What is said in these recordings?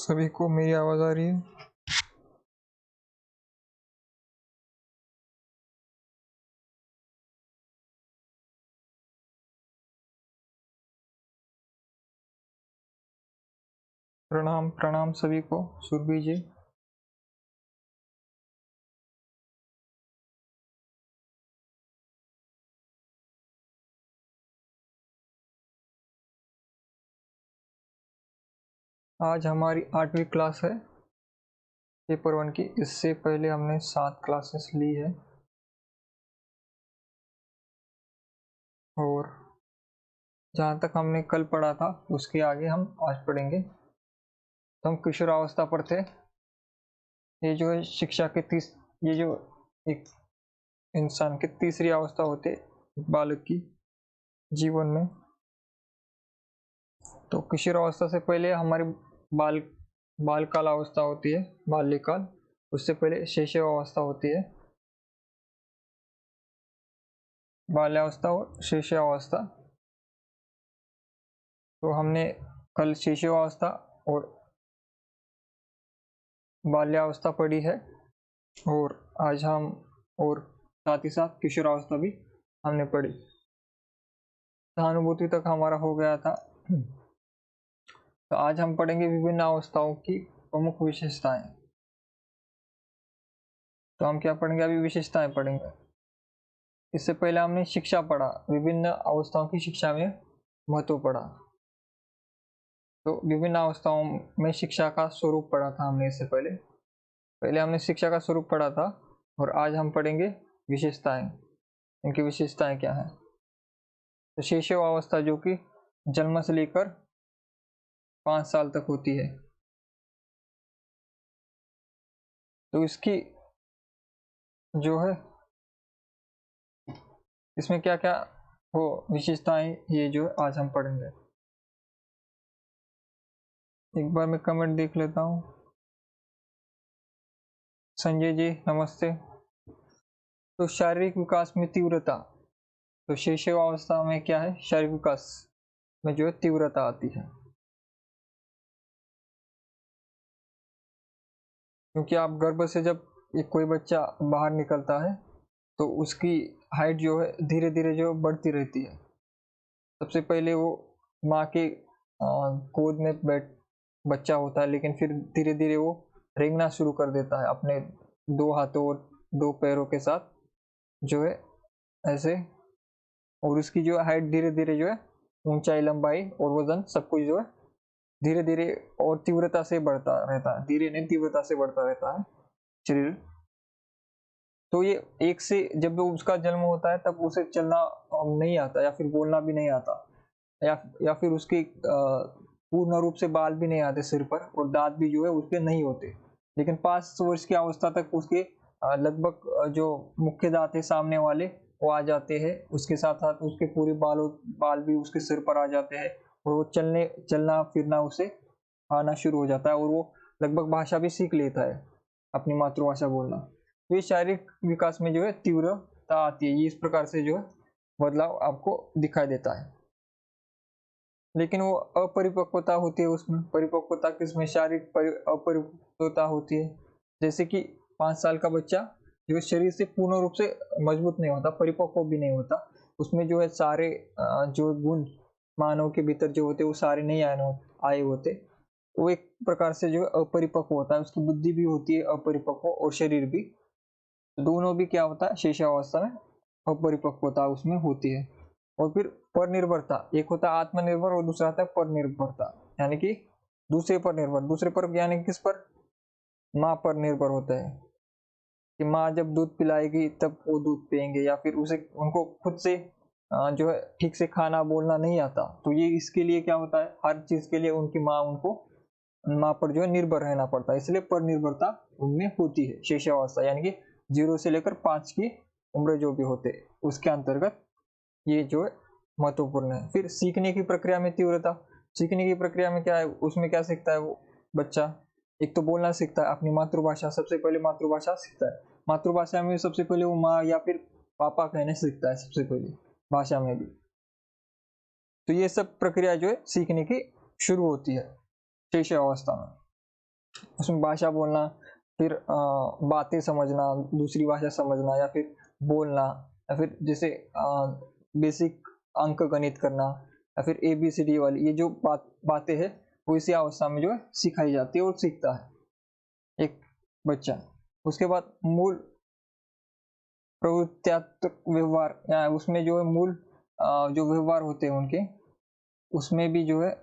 सभी को मेरी आवाज आ रही है? प्रणाम प्रणाम सभी को। सुरभि जी, आज हमारी 8वीं क्लास है पेपर 1 की। इससे पहले हमने 7 क्लासेस ली है और जहाँ तक हमने कल पढ़ा था उसके आगे हम आज पढ़ेंगे। तो हम किशोरावस्था पर थे। ये जो है शिक्षा के ये जो एक इंसान की तीसरी अवस्था होती है बालक की जीवन में। तो किशोरावस्था से पहले हमारी बालकाल अवस्था होती है, बाल्यकाल। उससे पहले शैशवावस्था होती है, बाल्यावस्था और शैशवावस्था। तो हमने कल शैशवावस्था और बाल्यावस्था पढ़ी है और आज हम और साथ ही साथ किशोरावस्था भी हमने पढ़ी। सहानुभूति तक हमारा हो गया था। तो आज हम पढ़ेंगे विभिन्न अवस्थाओं की प्रमुख विशेषताएं। तो हम क्या पढ़ेंगे? अभी विशेषताएं पढ़ेंगे। इससे पहले हमने शिक्षा पढ़ा, विभिन्न अवस्थाओं की शिक्षा में महत्व पढ़ा। तो विभिन्न अवस्थाओं में शिक्षा का स्वरूप पढ़ा था हमने। इससे पहले हमने शिक्षा का स्वरूप पढ़ा था और आज हम पढ़ेंगे विशेषताएं। इनकी विशेषताएं क्या है? तो शैशवावस्था जो कि जन्म से लेकर 5 साल तक होती है। तो इसकी जो है इसमें क्या क्या हो विशेषताएं, ये जो आज हम पढ़ेंगे। एक बार मैं कमेंट देख लेता हूँ। संजय जी नमस्ते। तो शारीरिक विकास में तीव्रता। तो शैशवावस्था में क्या है? शारीरिक विकास में जो है तीव्रता आती है, क्योंकि आप गर्भ से जब कोई बच्चा बाहर निकलता है तो उसकी हाइट जो है धीरे धीरे जो बढ़ती रहती है। सबसे पहले वो माँ के गोद में बच्चा होता है, लेकिन फिर धीरे धीरे वो रेंगना शुरू कर देता है अपने 2 हाथों और 2 पैरों के साथ जो है ऐसे। और उसकी जो हाइट धीरे धीरे जो है ऊंचाई, लंबाई और वजन सब कुछ जो है धीरे धीरे और तीव्रता से बढ़ता रहता है। धीरे नहीं, तीव्रता से बढ़ता रहता है शरीर। तो ये एक से जब उसका जन्म होता है तब उसे चलना नहीं आता या फिर बोलना भी नहीं आता, या फिर उसके पूर्ण रूप से बाल भी नहीं आते सिर पर और दांत भी जो है उसके नहीं होते। लेकिन 5 वर्ष की अवस्था तक उसके लगभग जो मुख्य दांत है सामने वाले वो आ जाते हैं। उसके साथ साथ उसके पूरे बाल भी उसके सिर पर आ जाते हैं और वो चलना फिरना उसे आना शुरू हो जाता है और वो लगभग भाषा भी सीख लेता है, अपनी मातृभाषा बोलना। तो ये शारीरिक विकास में जो है तीव्रता आती है। ये इस प्रकार से जो है बदलाव आपको दिखाई देता है। लेकिन वो अपरिपक्वता होती है उसमें। परिपक्वता किसमें? शारीरिक अपरिपक्वता होती है। जैसे कि 5 साल का बच्चा जो शरीर से पूर्ण रूप से मजबूत नहीं होता, परिपक्व भी नहीं होता। उसमें जो है सारे जो गुण मानव के भीतर जो होते वो सारे नहीं आए होते। वो एक प्रकार से जो है अपरिपक्व होता है। उसकी बुद्धि भी होती है अपरिपक्व और शरीर भी, दोनों भी क्या होता है शैशवावस्था में अपरिपक्वता उसमें होती है। और फिर परनिर्भरता, एक होता है आत्मनिर्भर और दूसरा आता है परनिर्भरता, यानी कि दूसरे पर निर्भर। दूसरे पर यानी किस पर? माँ पर निर्भर होता है कि माँ जब दूध पिलाएगी तब वो दूध पिएंगे, या फिर उनको खुद से जो है ठीक से खाना बोलना नहीं आता। तो ये इसके लिए क्या होता है, हर चीज के लिए उनकी माँ पर जो है निर्भर रहना पड़ता है। इसलिए परनिर्भरता उनमें होती है शैशवावस्था, यानी कि 0 से लेकर 5 की उम्र जो भी होते उसके अंतर्गत ये जो है महत्वपूर्ण है। फिर सीखने की प्रक्रिया में तीव्रता। सीखने की प्रक्रिया में क्या है, उसमें क्या सीखता है वो बच्चा? एक तो बोलना सीखता है, अपनी मातृभाषा, सबसे पहले मातृभाषा सीखता है। मातृभाषा में सबसे पहले वो माँ या फिर पापा कहने सीखता है सबसे पहले भाषा में भी। तो ये सब प्रक्रिया जो है सीखने की शुरू होती है शैशवावस्था में। उसमें भाषा बोलना, फिर बातें समझना, दूसरी भाषा समझना, या फिर बोलना, या फिर जैसे बेसिक अंक गणित करना, या फिर ABCD वाली ये जो बातें हैं वो इसी अवस्था में जो है सिखाई जाती है और सीखता है एक बच्चा। उसके बाद मूल प्रवृत्त्यात्मक व्यवहार, या उसमें जो है मूल जो व्यवहार होते हैं उनके, उसमें भी जो है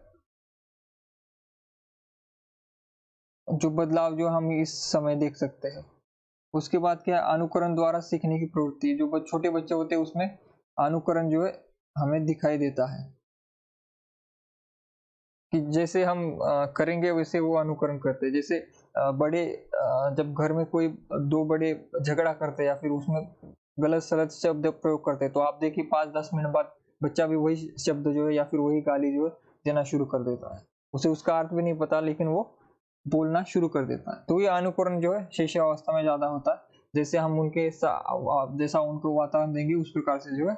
जो बदलाव जो हम इस समय देख सकते हैं। उसके बाद क्या है, अनुकरण द्वारा सीखने की प्रवृत्ति, जो छोटे बच्चे होते हैं उसमें अनुकरण जो है हमें दिखाई देता है कि जैसे हम करेंगे वैसे वो अनुकरण करते हैं। जैसे बड़े जब घर में कोई दो बड़े झगड़ा करते हैं या फिर उसमें गलत सलत शब्द प्रयोग करते हैं, तो आप देखिए 5-10 मिनट बाद बच्चा भी वही शब्द जो है या फिर वही गाली जो है देना शुरू कर देता है। उसे उसका अर्थ भी नहीं पता लेकिन वो बोलना शुरू कर देता है। तो ये अनुकरण जो है शिशुअवस्था में ज्यादा होता है। जैसे हम उनके जैसा उनको वातावरण देंगे उस प्रकार से जो है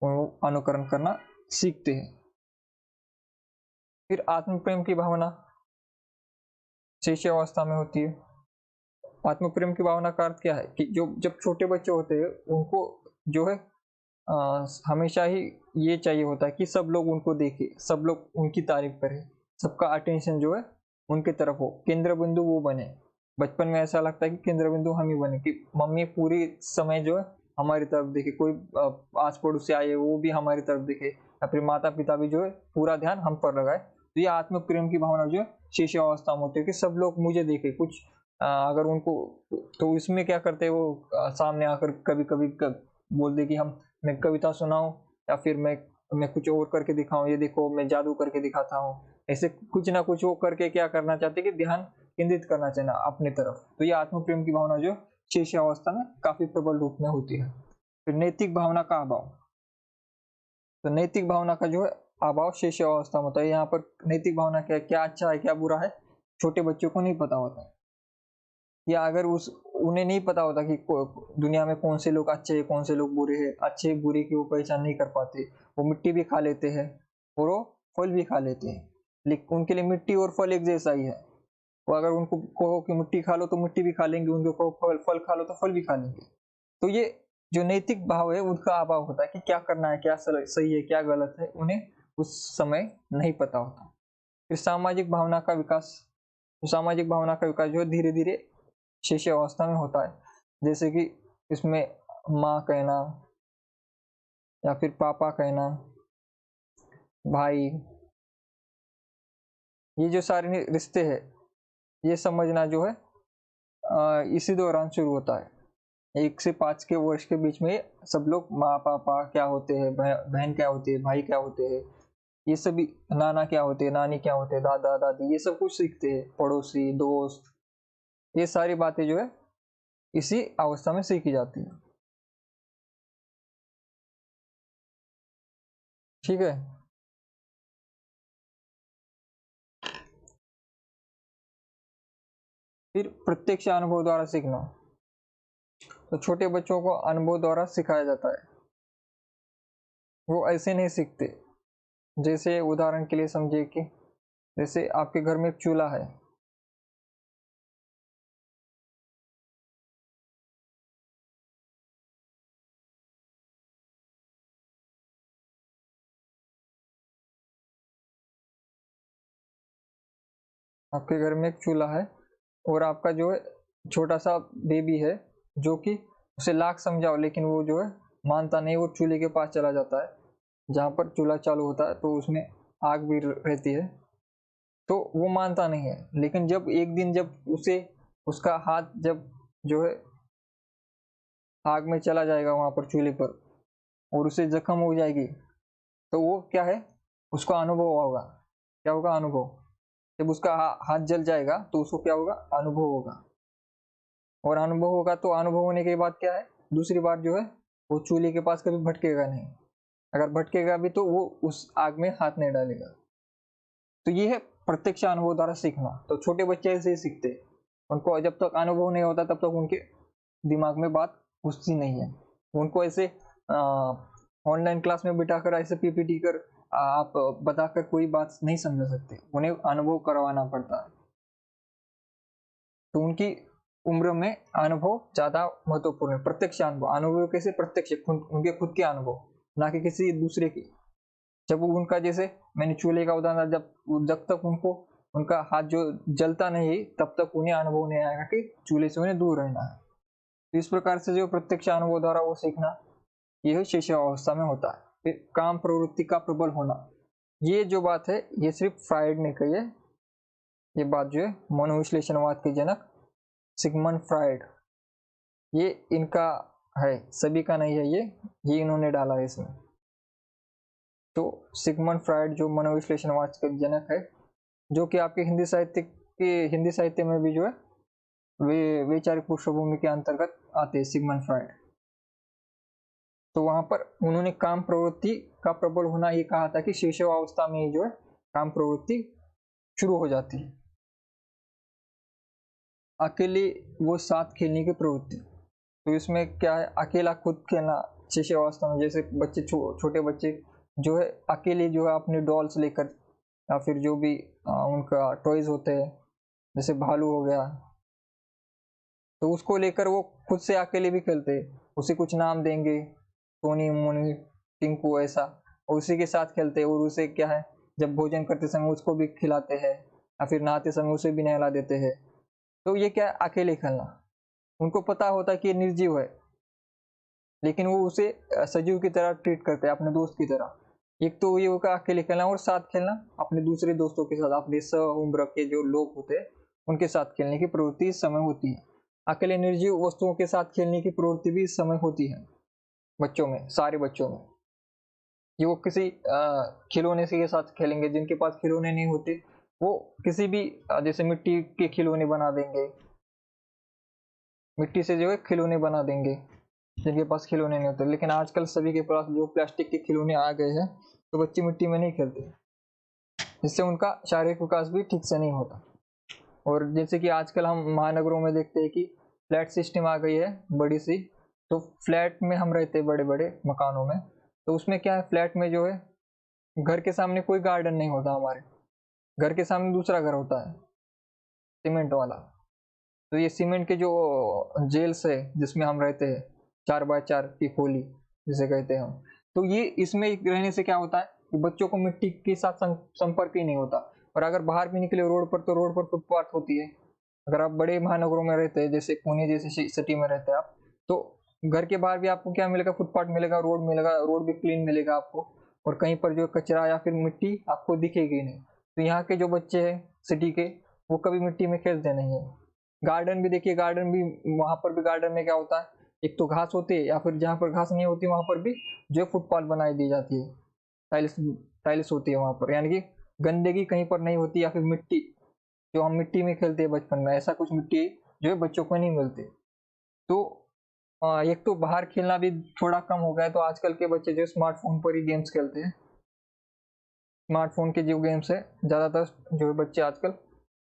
वो अनुकरण करना सीखते हैं। फिर आत्म प्रेम की भावना शिशुअवस्था में होती है। आत्म प्रेम की भावना का अर्थ क्या है कि जो जब छोटे बच्चे होते हैं उनको जो है हमेशा ही ये चाहिए होता है कि सब लोग उनको देखें, सब लोग उनकी तारीफ करें, सबका अटेंशन जो है उनके तरफ हो, केंद्र बिंदु वो बने। बचपन में ऐसा लगता है कि केंद्र बिंदु हम ही बने, कि मम्मी पूरी समय जो है हमारी तरफ देखे, कोई आस पड़ोस से आए वो भी हमारी तरफ देखे, या फिर माता पिता भी जो है पूरा ध्यान हम पर लगाए। तो ये आत्म प्रेम की भावना जो है शिशु अवस्था में होती है कि सब लोग मुझे देखे। कुछ अगर उनको, तो इसमें क्या करते हैं वो सामने आकर कभी कभी बोल दे कि हम मैं कविता सुनाऊं, या फिर मैं कुछ और करके दिखाऊं, ये देखो मैं जादू करके दिखाता हूँ। ऐसे कुछ ना कुछ वो करके क्या करना चाहते कि ध्यान केंद्रित करना चाहिए अपनी तरफ। तो ये आत्म प्रेम की भावना जो शिशु अवस्था में काफी प्रबल रूप में होती है। फिर नैतिक भावना का अभाव, तो नैतिक भावना का जो है अभाव शिशु अवस्था में होता है। यहाँ पर नैतिक भावना क्या अच्छा है क्या बुरा है छोटे बच्चों को नहीं पता होता, या अगर उन्हें नहीं पता होता कि दुनिया में कौन से लोग अच्छे हैं कौन से लोग बुरे हैं, अच्छे बुरे की वो पहचान नहीं कर पाते। वो मिट्टी भी खा लेते हैं और वो फल भी खा लेते हैं, लेकिन उनके लिए मिट्टी और फल एक जैसा ही है। वो अगर उनको कहो कि मिट्टी खा लो तो मिट्टी भी खा लेंगे, उनको कहो फल खा लो तो फल भी खा लेंगे। तो ये जो नैतिक भाव है उनका अभाव होता है कि क्या करना है, क्या सही है क्या गलत है, उन्हें उस समय नहीं पता होता। फिर सामाजिक भावना का विकास, सामाजिक भावना का विकास जो धीरे धीरे शिशु अवस्था में होता है। जैसे कि इसमें माँ कहना, या फिर पापा कहना, भाई, ये जो सारे रिश्ते हैं ये समझना जो है इसी दौरान शुरू होता है। 1 से 5 के वर्ष के बीच में सब लोग माँ पापा क्या होते हैं, बहन क्या होती है, भाई क्या होते हैं, ये सभी, नाना क्या होते हैं, नानी क्या होते हैं, दादा दादी, ये सब कुछ सीखते हैं, पड़ोसी दोस्त, ये सारी बातें जो है इसी अवस्था में सीखी जाती है। ठीक है। फिर प्रत्यक्ष अनुभव द्वारा सीखना, तो छोटे बच्चों को अनुभव द्वारा सिखाया जाता है, वो ऐसे नहीं सीखते। जैसे उदाहरण के लिए समझिए कि जैसे आपके घर में एक चूल्हा है, आपके घर में एक चूल्हा है और आपका जो है छोटा सा बेबी है, जो कि उसे लाख समझाओ लेकिन वो जो है मानता नहीं, वो चूल्हे के पास चला जाता है जहाँ पर चूल्हा चालू होता है, तो उसमें आग भी रहती है, तो वो मानता नहीं है। लेकिन जब एक दिन जब उसे उसका हाथ जब जो है आग में चला जाएगा वहां पर चूल्हे पर और उसे जख्म हो जाएगी, तो वो क्या है, उसका अनुभव होगा। क्या होगा, अनुभव। जब उसका हाथ जल जाएगा तो उसको क्या होगा, अनुभव होगा। और अनुभव होगा तो अनुभव होने के बाद क्या है, दूसरी बार जो है वो चूल्हे के पास कभी भटकेगा नहीं। अगर भटकेगा भी तो वो उस आग में हाथ नहीं डालेगा। तो ये है प्रत्यक्ष अनुभव द्वारा सीखना। तो छोटे बच्चे ऐसे ही सीखते हैं, उनको जब तक अनुभव नहीं होता तब तक उनके दिमाग में बात घुसती नहीं है। उनको ऐसे ऑनलाइन क्लास में बिठाकर ऐसे पीपीटी कर आप बताकर कोई बात नहीं समझा सकते, उन्हें अनुभव करवाना पड़ता है। तो उनकी उम्र में अनुभव ज्यादा महत्वपूर्ण है। प्रत्यक्ष अनुभव कैसे? प्रत्यक्ष, उनके खुद के अनुभव, ना कि किसी दूसरे की। जब उनका, जैसे मैंने चूल्हे का उदाहरण, जब तक उनको उनका हाथ जो जलता नहीं तब तक उन्हें अनुभव नहीं आएगा कि चूल्हे से उन्हें दूर रहना है। तो इस प्रकार से जो प्रत्यक्ष अनुभव द्वारा वो सीखना, यह शैशवावस्था में होता है। फिर काम प्रवृत्ति का प्रबल होना, ये जो बात है ये सिर्फ फ्राइड ने कही है। ये बात जो है मनोविश्लेषणवाद के जनक सिगमंड फ्राइड, ये इनका है, सभी का नहीं है, ये इन्होंने डाला है इसमें। तो सिगमंड फ्राइड जो मनोविश्लेषणवाद के जनक है, जो कि आपके हिंदी साहित्य में भी जो है वे वैचारिक पृष्ठभूमि के अंतर्गत आते हैं, सिगमंड फ्राइड। तो वहां पर उन्होंने काम प्रवृत्ति का प्रबल होना ये कहा था कि शैशवावस्था में जो है काम प्रवृत्ति शुरू हो जाती है। अकेले वो साथ खेलने की प्रवृत्ति, तो इसमें क्या है, अकेला खुद खेलना शैशवावस्था में। जैसे बच्चे छोटे बच्चे जो है अकेले जो है अपने डॉल्स लेकर, या फिर जो भी उनका टॉयज होते हैं, जैसे भालू हो गया, तो उसको लेकर वो खुद से अकेले भी खेलते हैं। उसे कुछ नाम देंगे, टोनी, मोनी, टिंकू, ऐसा, और उसी के साथ खेलते हैं। और उसे क्या है, जब भोजन करते समय उसको भी खिलाते हैं, या फिर नहाते समय उसे भी नहला देते हैं। तो ये क्या है, अकेले खेलना। उनको पता होता है कि ये निर्जीव है, लेकिन वो उसे सजीव की तरह ट्रीट करते हैं, अपने दोस्त की तरह। एक तो ये होगा अकेले खेलना, और साथ खेलना अपने दूसरे दोस्तों के साथ, अपने सह उम्र के जो लोग होते हैं उनके साथ खेलने की प्रवृत्ति इस समय होती है। अकेले निर्जीव वस्तुओं के साथ खेलने की प्रवृत्ति भी इस समय होती है बच्चों में, सारे बच्चों में। ये वो किसी खिलौने के साथ खेलेंगे, जिनके पास खिलौने नहीं होते वो किसी भी जैसे मिट्टी के खिलौने बना देंगे, मिट्टी से जो है खिलौने बना देंगे जिनके पास खिलौने नहीं होते। लेकिन आजकल सभी के पास जो प्लास्टिक के खिलौने आ गए हैं, तो बच्चे मिट्टी में नहीं खेलते, जिससे उनका शारीरिक विकास भी ठीक से नहीं होता। और जैसे कि आजकल हम महानगरों में देखते हैं कि फ्लैट सिस्टम आ गई है बड़ी सी, तो फ्लैट में हम रहते हैं, बड़े बड़े मकानों में। तो उसमें क्या है, फ्लैट में जो है घर के सामने कोई गार्डन नहीं होता, हमारे घर के सामने दूसरा घर होता है सीमेंट वाला। तो ये सीमेंट के जो जेल्स है जिसमें हम रहते हैं, 4x4 की खोली जिसे कहते हैं हम, तो ये इसमें रहने से क्या होता है कि बच्चों को मिट्टी के साथ संपर्क ही नहीं होता। और अगर बाहर भी निकले रोड पर, तो रोड पर फुटपाथ होती है। अगर आप बड़े महानगरों में रहते हैं, जैसे पुणे जैसे सिटी में रहते हैं आप, तो घर के बाहर भी आपको क्या मिलेगा, फुटपाथ मिलेगा, रोड भी क्लीन मिलेगा आपको। और कहीं पर जो कचरा या फिर मिट्टी आपको दिखेगी नहीं। तो यहाँ के जो बच्चे हैं सिटी के, वो कभी मिट्टी में खेलते नहीं है। गार्डन भी देखिए, गार्डन भी, वहां पर भी गार्डन में क्या होता है, एक तो घास होती है, या फिर जहाँ पर घास नहीं होती वहां पर भी जो फुटपाथ बनाई दी जाती है, टाइल्स होती है वहां पर, यानी कि गंदगी कहीं पर नहीं होती। या फिर मिट्टी, जो हम मिट्टी में खेलते हैं बचपन में, ऐसा कुछ मिट्टी जो है बच्चों को नहीं मिलती। तो एक तो बाहर खेलना भी थोड़ा कम हो गया है। तो आजकल के बच्चे जो स्मार्टफोन पर ही गेम्स खेलते हैं, स्मार्टफोन के जो गेम्स है ज्यादातर जो बच्चे आजकल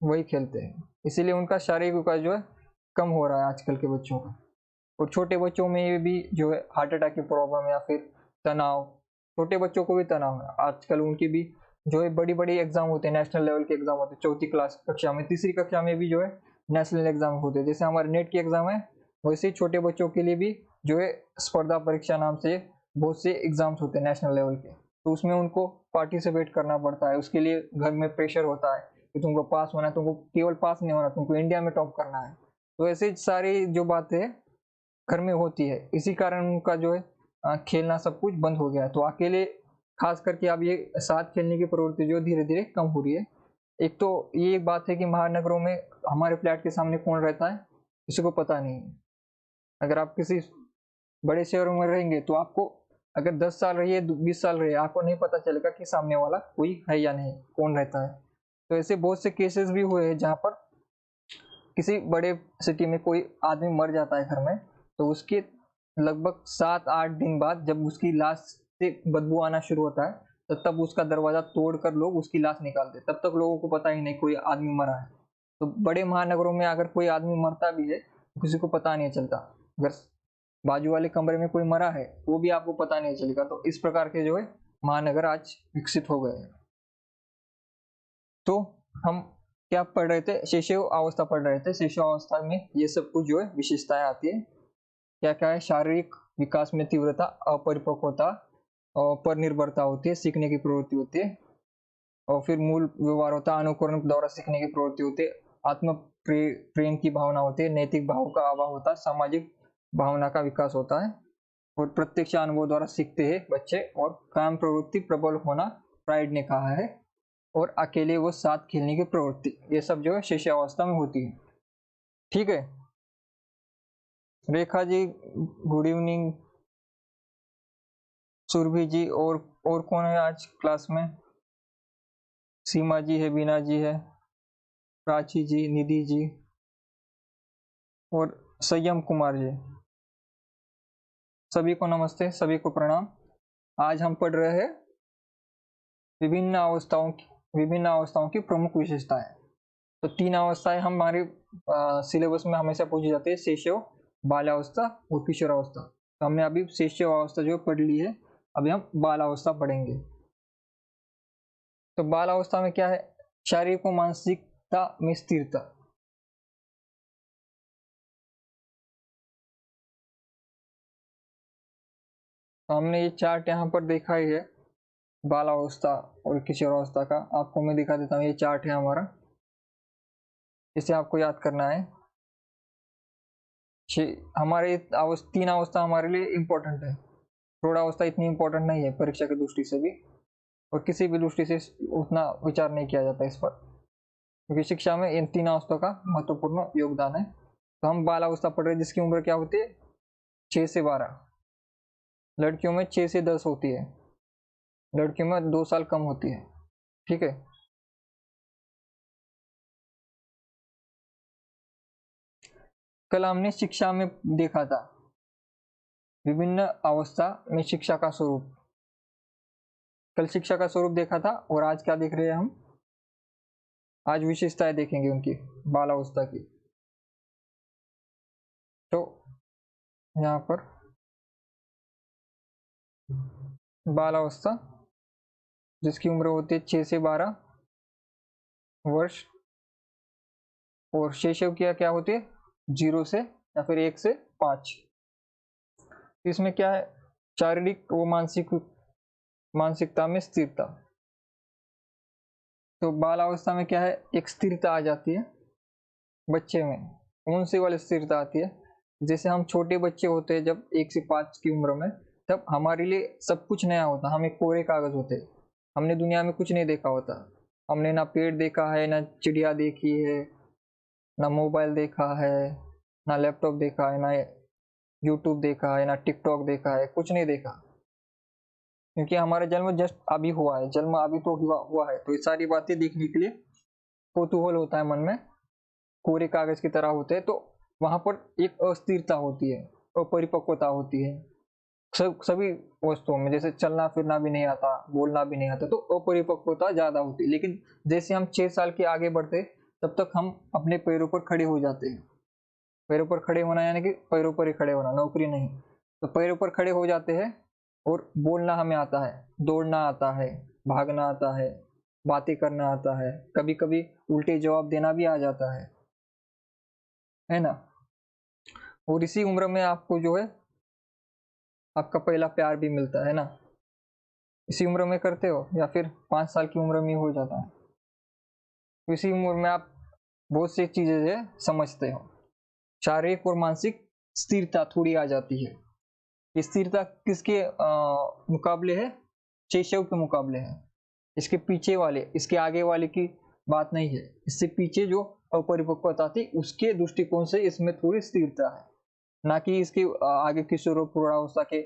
वही खेलते हैं, इसीलिए उनका शारीरिक विकास जो है कम हो रहा है आजकल के बच्चों का। और छोटे बच्चों में भी जो है हार्ट अटैक की प्रॉब्लम, या फिर तनाव, छोटे बच्चों को भी तनाव है आजकल। उनकी भी जो है बड़ी बड़ी एग्जाम होते हैं, नेशनल लेवल के एग्जाम होते हैं, चौथी कक्षा में, तीसरी कक्षा में भी जो है नेशनल एग्जाम होते हैं। जैसे हमारे नेट के एग्जाम है, वैसे ही छोटे बच्चों के लिए भी जो है स्पर्धा परीक्षा नाम से बहुत से एग्जाम्स होते हैं नेशनल लेवल के। तो उसमें उनको पार्टिसिपेट करना पड़ता है, उसके लिए घर में प्रेशर होता है कि तुमको पास होना है, तुमको केवल पास नहीं होना, तुमको इंडिया में टॉप करना है। तो ऐसे सारी जो बातें घर में होती है, इसी कारण उनका जो है खेलना सब कुछ बंद हो गया है। तो अकेले खास करके अब ये साथ खेलने की प्रवृत्ति जो धीरे धीरे कम हो रही है। एक तो ये एक बात है कि महानगरों में हमारे फ्लैट के सामने कौन रहता है किसी को पता नहीं है। अगर आप किसी बड़े शहरों में रहेंगे तो आपको अगर 10 साल रहिए, 20 साल रहिए, आपको नहीं पता चलेगा कि सामने वाला कोई है या नहीं, कौन रहता है। तो ऐसे बहुत से केसेस भी हुए हैं जहाँ पर किसी बड़े सिटी में कोई आदमी मर जाता है घर में, तो उसके लगभग 7-8 दिन बाद जब उसकी लाश से बदबू आना शुरू होता है, तब उसका दरवाजा तोड़कर लोग उसकी लाश निकालते, तब तक लोगों को पता ही नहीं कोई आदमी मरा है। तो बड़े महानगरों में अगर कोई आदमी मरता भी है तो किसी को पता नहीं चलता। अगर बाजू वाले कमरे में कोई मरा है वो भी आपको पता नहीं चलेगा। तो इस प्रकार के जो है महानगर आज विकसित हो गए हैं। तो हम क्या पढ़ रहे थे? शैशव अवस्था पढ़ रहे थे। शैशव अवस्था में ये सब कुछ जो है विशेषताएं आती है। क्या क्या है? शारीरिक विकास में तीव्रता, अपरिपक्वता और पर निर्भरता होती है, सीखने की प्रवृत्ति होती है। और फिर मूल व्यवहार होता है, अनुकरण द्वारा सीखने की प्रवृत्ति होती है। आत्म प्रेम की भावना होती है, नैतिक भाव का अभाव होता है, सामाजिक भावना का विकास होता है और प्रत्यक्ष अनुभव द्वारा सीखते हैं बच्चे। और काम प्रवृत्ति प्रबल होना फ्राइड ने कहा है, और अकेले वो साथ खेलने की प्रवृत्ति, ये सब जो है शिशुअवस्था में होती है। ठीक है रेखा जी, गुड इवनिंग। सुरभि जी, और कौन है आज क्लास में? सीमा जी है, बीना जी है, प्राची जी, निधि जी और संयम कुमार जी। सभी को नमस्ते, सभी को प्रणाम। आज हम पढ़ रहे हैं विभिन्न अवस्थाओं की प्रमुख विशेषताएं। तो 3 अवस्थाएं हमारे सिलेबस में हमेशा पूछी जाती है, शैशव, बाल्यावस्था और किशोरावस्था। तो हमने अभी शैशव अवस्था जो पढ़ ली है, अभी हम बालावस्था पढ़ेंगे। तो बालावस्था में क्या है? शारीरिक और मानसिकता में स्थिरता। तो हमने ये चार्ट यहाँ पर देखा ही है, बालावस्था और किशोरावस्था का। आपको मैं दिखा देता हूँ, ये चार्ट है हमारा, इसे आपको याद करना है। हमारे 3 अवस्था हमारे लिए इम्पोर्टेंट है। थोड़ा अवस्था इतनी इम्पोर्टेंट नहीं है परीक्षा की दृष्टि से भी, और किसी भी दृष्टि से उतना विचार नहीं किया जाता इस पर, क्योंकि शिक्षा में इन 3 अवस्था का महत्वपूर्ण योगदान है। तो हम बालावस्था पढ़ रहे हैं, जिसकी उम्र क्या होती है? 6 से 12। लड़कियों में 6 से 10 होती है, लड़कियों में 2 साल कम होती है। ठीक है, कल हमने शिक्षा में देखा था विभिन्न अवस्था में शिक्षा का स्वरूप। कल शिक्षा का स्वरूप देखा था, और आज क्या देख रहे हैं हम? आज विशेषताएं देखेंगे उनकी, बालावस्था की। तो यहाँ पर बालावस्था, जिसकी उम्र होती है 6 से 12 वर्ष, और शैशव की क्या होती है? 0 से या फिर 1 से 5। इसमें क्या है? शारीरिक व मानसिकता में स्थिरता। तो बालावस्था में क्या है? एक स्थिरता आ जाती है बच्चे में। कौन सी वाली स्थिरता आती है? जैसे हम छोटे बच्चे होते हैं, जब 1 से 5 की उम्र में, तब हमारे लिए सब कुछ नया होता, हम एक कोरे कागज होते, हमने दुनिया में कुछ नहीं देखा होता। हमने ना पेड़ देखा है, ना चिड़िया देखी है, ना मोबाइल देखा है, ना लैपटॉप देखा है, ना यूट्यूब देखा है, ना टिकटॉक देखा है, कुछ नहीं देखा, क्योंकि हमारा जन्म जस्ट अभी हुआ है, जन्म अभी तो हुआ है। तो ये सारी बातें देखने के लिए कौतूहल होता है मन में, कोरे कागज की तरह होते हैं। तो वहां पर एक अस्थिरता होती है, अपरिपक्वता होती है सभी वस्तुओं में। जैसे चलना फिरना भी नहीं आता, बोलना भी नहीं आता, तो अपरिपक्वता ज्यादा होती है। लेकिन जैसे हम 6 साल के आगे बढ़ते, तब तक हम अपने पैरों पर खड़े हो जाते हैं। पैरों पर खड़े होना यानी कि पैरों पर ही खड़े होना, नौकरी नहीं। तो पैरों पर खड़े हो जाते हैं, और बोलना हमें आता है, दौड़ना आता है, भागना आता है, बातें करना आता है, कभी कभी उल्टे जवाब देना भी आ जाता है ना। और इसी उम्र में आपको जो है आपका पहला प्यार भी मिलता है ना। इसी उम्र में करते हो, या फिर 5 साल की उम्र में हो जाता है। तो इसी उम्र में आप बहुत सी चीजें जो है समझते हो। शारीरिक और मानसिक स्थिरता थोड़ी आ जाती है। स्थिरता किसके मुकाबले है? शैशव के मुकाबले है। इसके पीछे वाले, इसके आगे वाले की बात नहीं है। इससे पीछे जो अपरिपक्वता थी, उसके दृष्टिकोण से इसमें थोड़ी स्थिरता है, ना कि इसके आगे किशोर प्रौढ़ावस्था के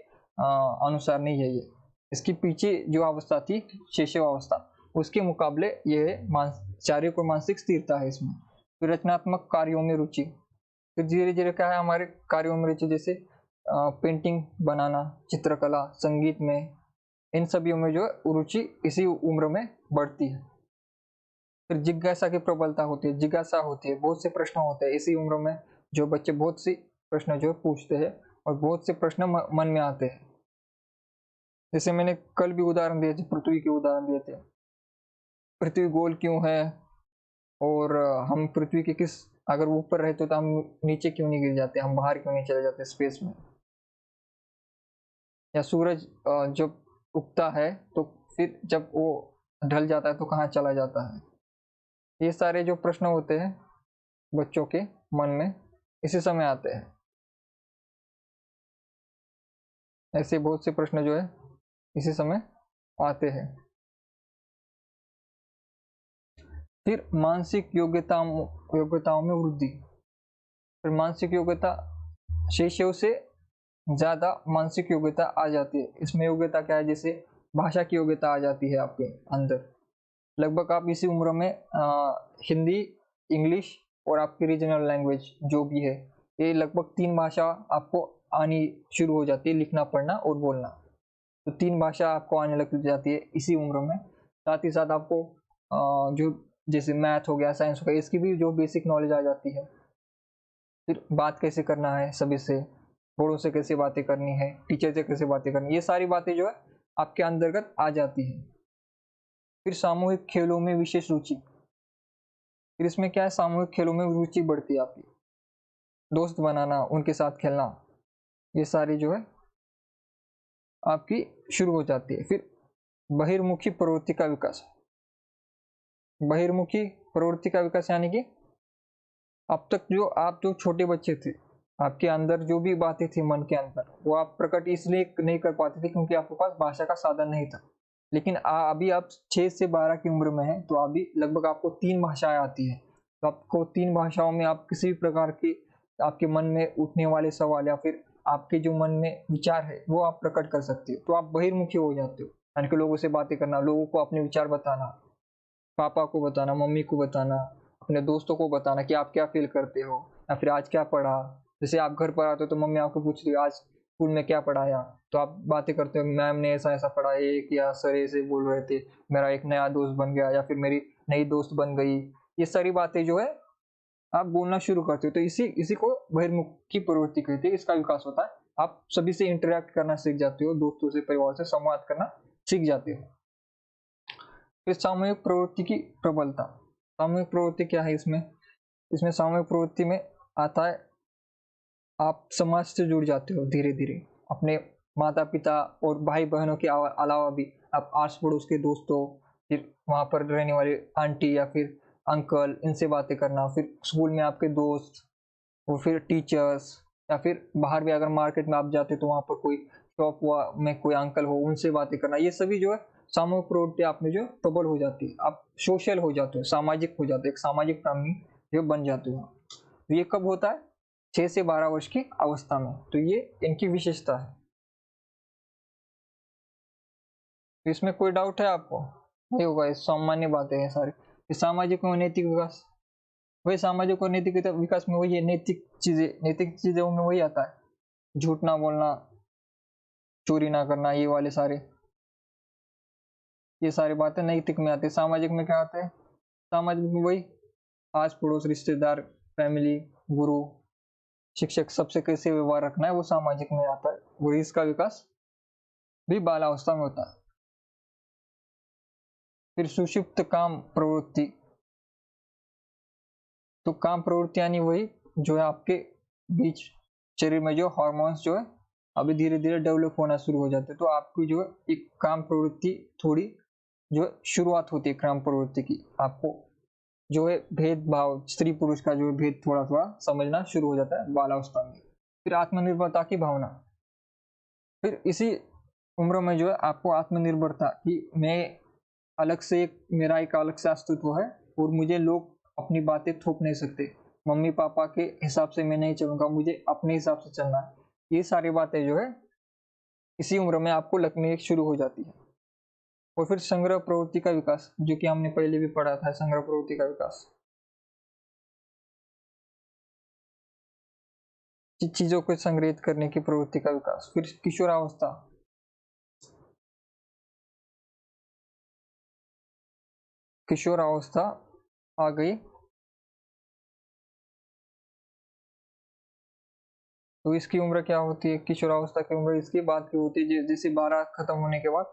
अनुसार नहीं है। ये इसके पीछे जो अवस्था थी, शैशव अवस्था, उसके मुकाबले ये शारीरिक और मानसिक स्थिरता है इसमें। तो रचनात्मक कार्यों में रुचि, फिर धीरे धीरे क्या है हमारे कार्यों में रुचि, जैसे पेंटिंग बनाना, चित्रकला, संगीत में, इन सभी में जो रुचि इसी उम्र में बढ़ती है। फिर जिज्ञासा की प्रबलता होती है, जिज्ञासा होती है, बहुत से प्रश्न होते हैं इसी उम्र में। जो बच्चे बहुत सी प्रश्न जो पूछते हैं, और बहुत से प्रश्न मन में आते हैं। जैसे मैंने कल भी उदाहरण दिए थे, पृथ्वी के उदाहरण दिए थे। पृथ्वी गोल क्यों है? और हम पृथ्वी के किस, अगर ऊपर रहते तो हम नीचे क्यों नहीं गिर जाते, हम बाहर क्यों नहीं चले जाते स्पेस में, या सूरज जब उगता है तो फिर जब वो ढल जाता है तो कहाँ चला जाता है। ये सारे जो प्रश्न होते हैं बच्चों के मन में इसी समय आते हैं। ऐसे बहुत से प्रश्न जो है इसी समय आते हैं। फिर मानसिक योग्यताओं में वृद्धि। फिर मानसिक योग्यता, शिष्यों से ज्यादा मानसिक योग्यता आ जाती है। इसमें योग्यता क्या है, जैसे भाषा की योग्यता आ जाती है आपके अंदर। लगभग आप इसी उम्र में हिंदी, इंग्लिश और आपकी रीजनल लैंग्वेज जो भी है, ये लगभग 3 भाषा आपको आनी शुरू हो जाती है, लिखना, पढ़ना और बोलना। तो 3 भाषा आपको आने लग जाती है इसी उम्र में। साथ ही साथ आपको जो जैसे मैथ हो गया, साइंस हो गया, इसकी भी जो बेसिक नॉलेज आ जाती है। फिर बात कैसे करना है सभी से, बड़ों से कैसे बातें करनी है, टीचर से कैसे बातें करनी है, ये सारी बातें जो है आपके अंतर्गत आ जाती है। फिर सामूहिक खेलों में विशेष रुचि। फिर इसमें क्या है, सामूहिक खेलों में रुचि बढ़ती है आपकी, दोस्त बनाना, उनके साथ खेलना, ये सारी जो है आपकी शुरू हो जाती है। फिर बहिर्मुखी प्रवृत्ति का विकास। बहिर्मुखी प्रवृत्ति का विकास यानी कि अब तक जो आप जो छोटे बच्चे थे, आपके अंदर जो भी बातें थी मन के अंदर, वो आप प्रकट इसलिए नहीं कर पाते थे क्योंकि आपके पास भाषा का साधन नहीं था। लेकिन अभी आप 6 से 12 की उम्र में हैं, तो अभी लगभग आपको 3 भाषाएं आती हैं। तो आपको 3 भाषाओं में आप किसी भी प्रकार की आपके मन में उठने वाले सवाल या फिर आपके जो मन में विचार है वो आप प्रकट कर सकते हो। तो आप बहिर्मुखी हो जाते हो, यानी कि लोगों से बातें करना, लोगों को अपने विचार बताना, पापा को बताना, मम्मी को बताना, अपने दोस्तों को बताना कि आप क्या फील करते हो, या फिर आज क्या पढ़ा। जैसे आप घर पर आते हो तो मम्मी आपको पूछती है आज स्कूल में क्या पढ़ाया, तो आप बातें करते हो, मैम ने ऐसा ऐसा पढ़ाया, ये किया, सर ऐसे बोल रहे थे, मेरा एक नया दोस्त बन गया, या फिर मेरी नई दोस्त बन गई। ये सारी बातें जो है आप बोलना शुरू करते हो। तो इसी इसी को बहिर्मुखी प्रवृत्ति कहते हैं। इसका विकास होता है, आप सभी से इंटरेक्ट करना सीख जाते हो, दोस्तों से, परिवार से संवाद करना सीख जाते हो। फिर सामूहिक प्रवृत्ति की प्रबलता। सामूहिक प्रवृत्ति क्या है इसमें, इसमें सामूहिक प्रवृत्ति में आता है आप समाज से जुड़ जाते हो धीरे धीरे, अपने माता पिता और भाई बहनों के अलावा भी आप आस पड़ोस के दोस्तों, फिर वहाँ पर रहने वाले आंटी या फिर अंकल, इनसे बातें करना, फिर स्कूल में आपके दोस्त, और फिर टीचर्स, या फिर बाहर भी अगर मार्केट में आप जाते तो वहाँ पर कोई शॉप में कोई अंकल हो, उनसे बातें करना, ये सभी जो है सामूहिक प्रवृत्ति आप में जो प्रबल हो जाती है। आप सोशल हो जाते हो, सामाजिक हो जाते हो, एक सामाजिक प्राणी जो बन जाते हो। तो ये कब होता है, 6 से 12 वर्ष की अवस्था में। तो ये इनकी विशेषता है। तो इसमें कोई डाउट है आपको? नहीं होगा, ये सामान्य बातें हैं सारी। सामाजिक और नैतिक विकास, वही सामाजिक और नैतिक विकास में वही है, नैतिक चीजों में वही आता है, झूठ ना बोलना, चोरी ना करना, ये वाले सारे, ये सारी बातें नैतिक में आती है। सामाजिक में क्या आता है, सामाजिक में वही आस पड़ोस, रिश्तेदार, फैमिली, गुरु, शिक्षक, सबसे कैसे व्यवहार रखना है, वो सामाजिक में आता है। वही इसका विकास भी बालावस्था में होता है। फिर सुषुप्त काम प्रवृत्ति। तो काम प्रवृत्ति यानी वही जो है आपके बीच शरीर में जो हार्मोन्स जो है अभी धीरे धीरे डेवलप होना शुरू हो जाते हैं। तो आपकी जो है एक काम प्रवृत्ति थोड़ी जो है शुरुआत होती है काम प्रवृत्ति की। आपको जो है भेदभाव, स्त्री पुरुष का जो है भेद थोड़ा थोड़ा समझना शुरू हो जाता है बालावस्था में। फिर आत्मनिर्भरता की भावना। फिर इसी उम्र में जो है आपको आत्मनिर्भरता कि मैं अलग से, एक मेरा एक अलग से अस्तित्व है और मुझे लोग अपनी बातें थोप नहीं सकते, मम्मी पापा के हिसाब से मैं नहीं चलूंगा, मुझे अपने हिसाब से चलना है। ये सारी बातें जो है इसी उम्र में आपको लगने शुरू हो जाती है। और फिर संग्रह प्रवृत्ति का विकास, जो कि हमने पहले भी पढ़ा था, संग्रह प्रवृत्ति का विकास, चीजों को संग्रहित करने की प्रवृत्ति का विकास। फिर किशोरावस्था, किशोरावस्था आ गई तो इसकी उम्र क्या होती है, किशोरावस्था की उम्र इसकी बाद की होती है। जैसे 12 खत्म होने के बाद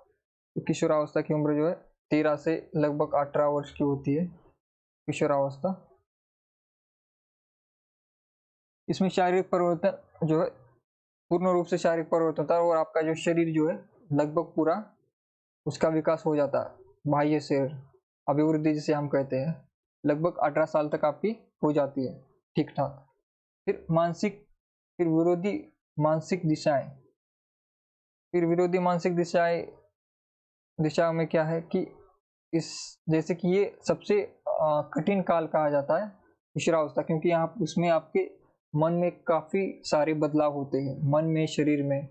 तो किशोरावस्था की उम्र जो है 13 से लगभग 18 वर्ष की होती है। किशोरावस्था। इसमें शारीरिक परिवर्तन जो है पूर्ण रूप से शारीरिक परिवर्तन होता है और आपका जो शरीर जो है लगभग पूरा उसका विकास हो जाता है। बाह्य शरीर अभिवृद्धि जिसे हम कहते हैं लगभग 18 साल तक आपकी हो जाती है ठीक ठाक। फिर विरोधी मानसिक दिशाएं। फिर विरोधी मानसिक दिशा में क्या है कि इस जैसे कि ये सबसे कठिन काल कहा जाता है किशोरावस्था, क्योंकि यहाँ उसमें आपके मन में काफी सारे बदलाव होते हैं, मन में, शरीर में।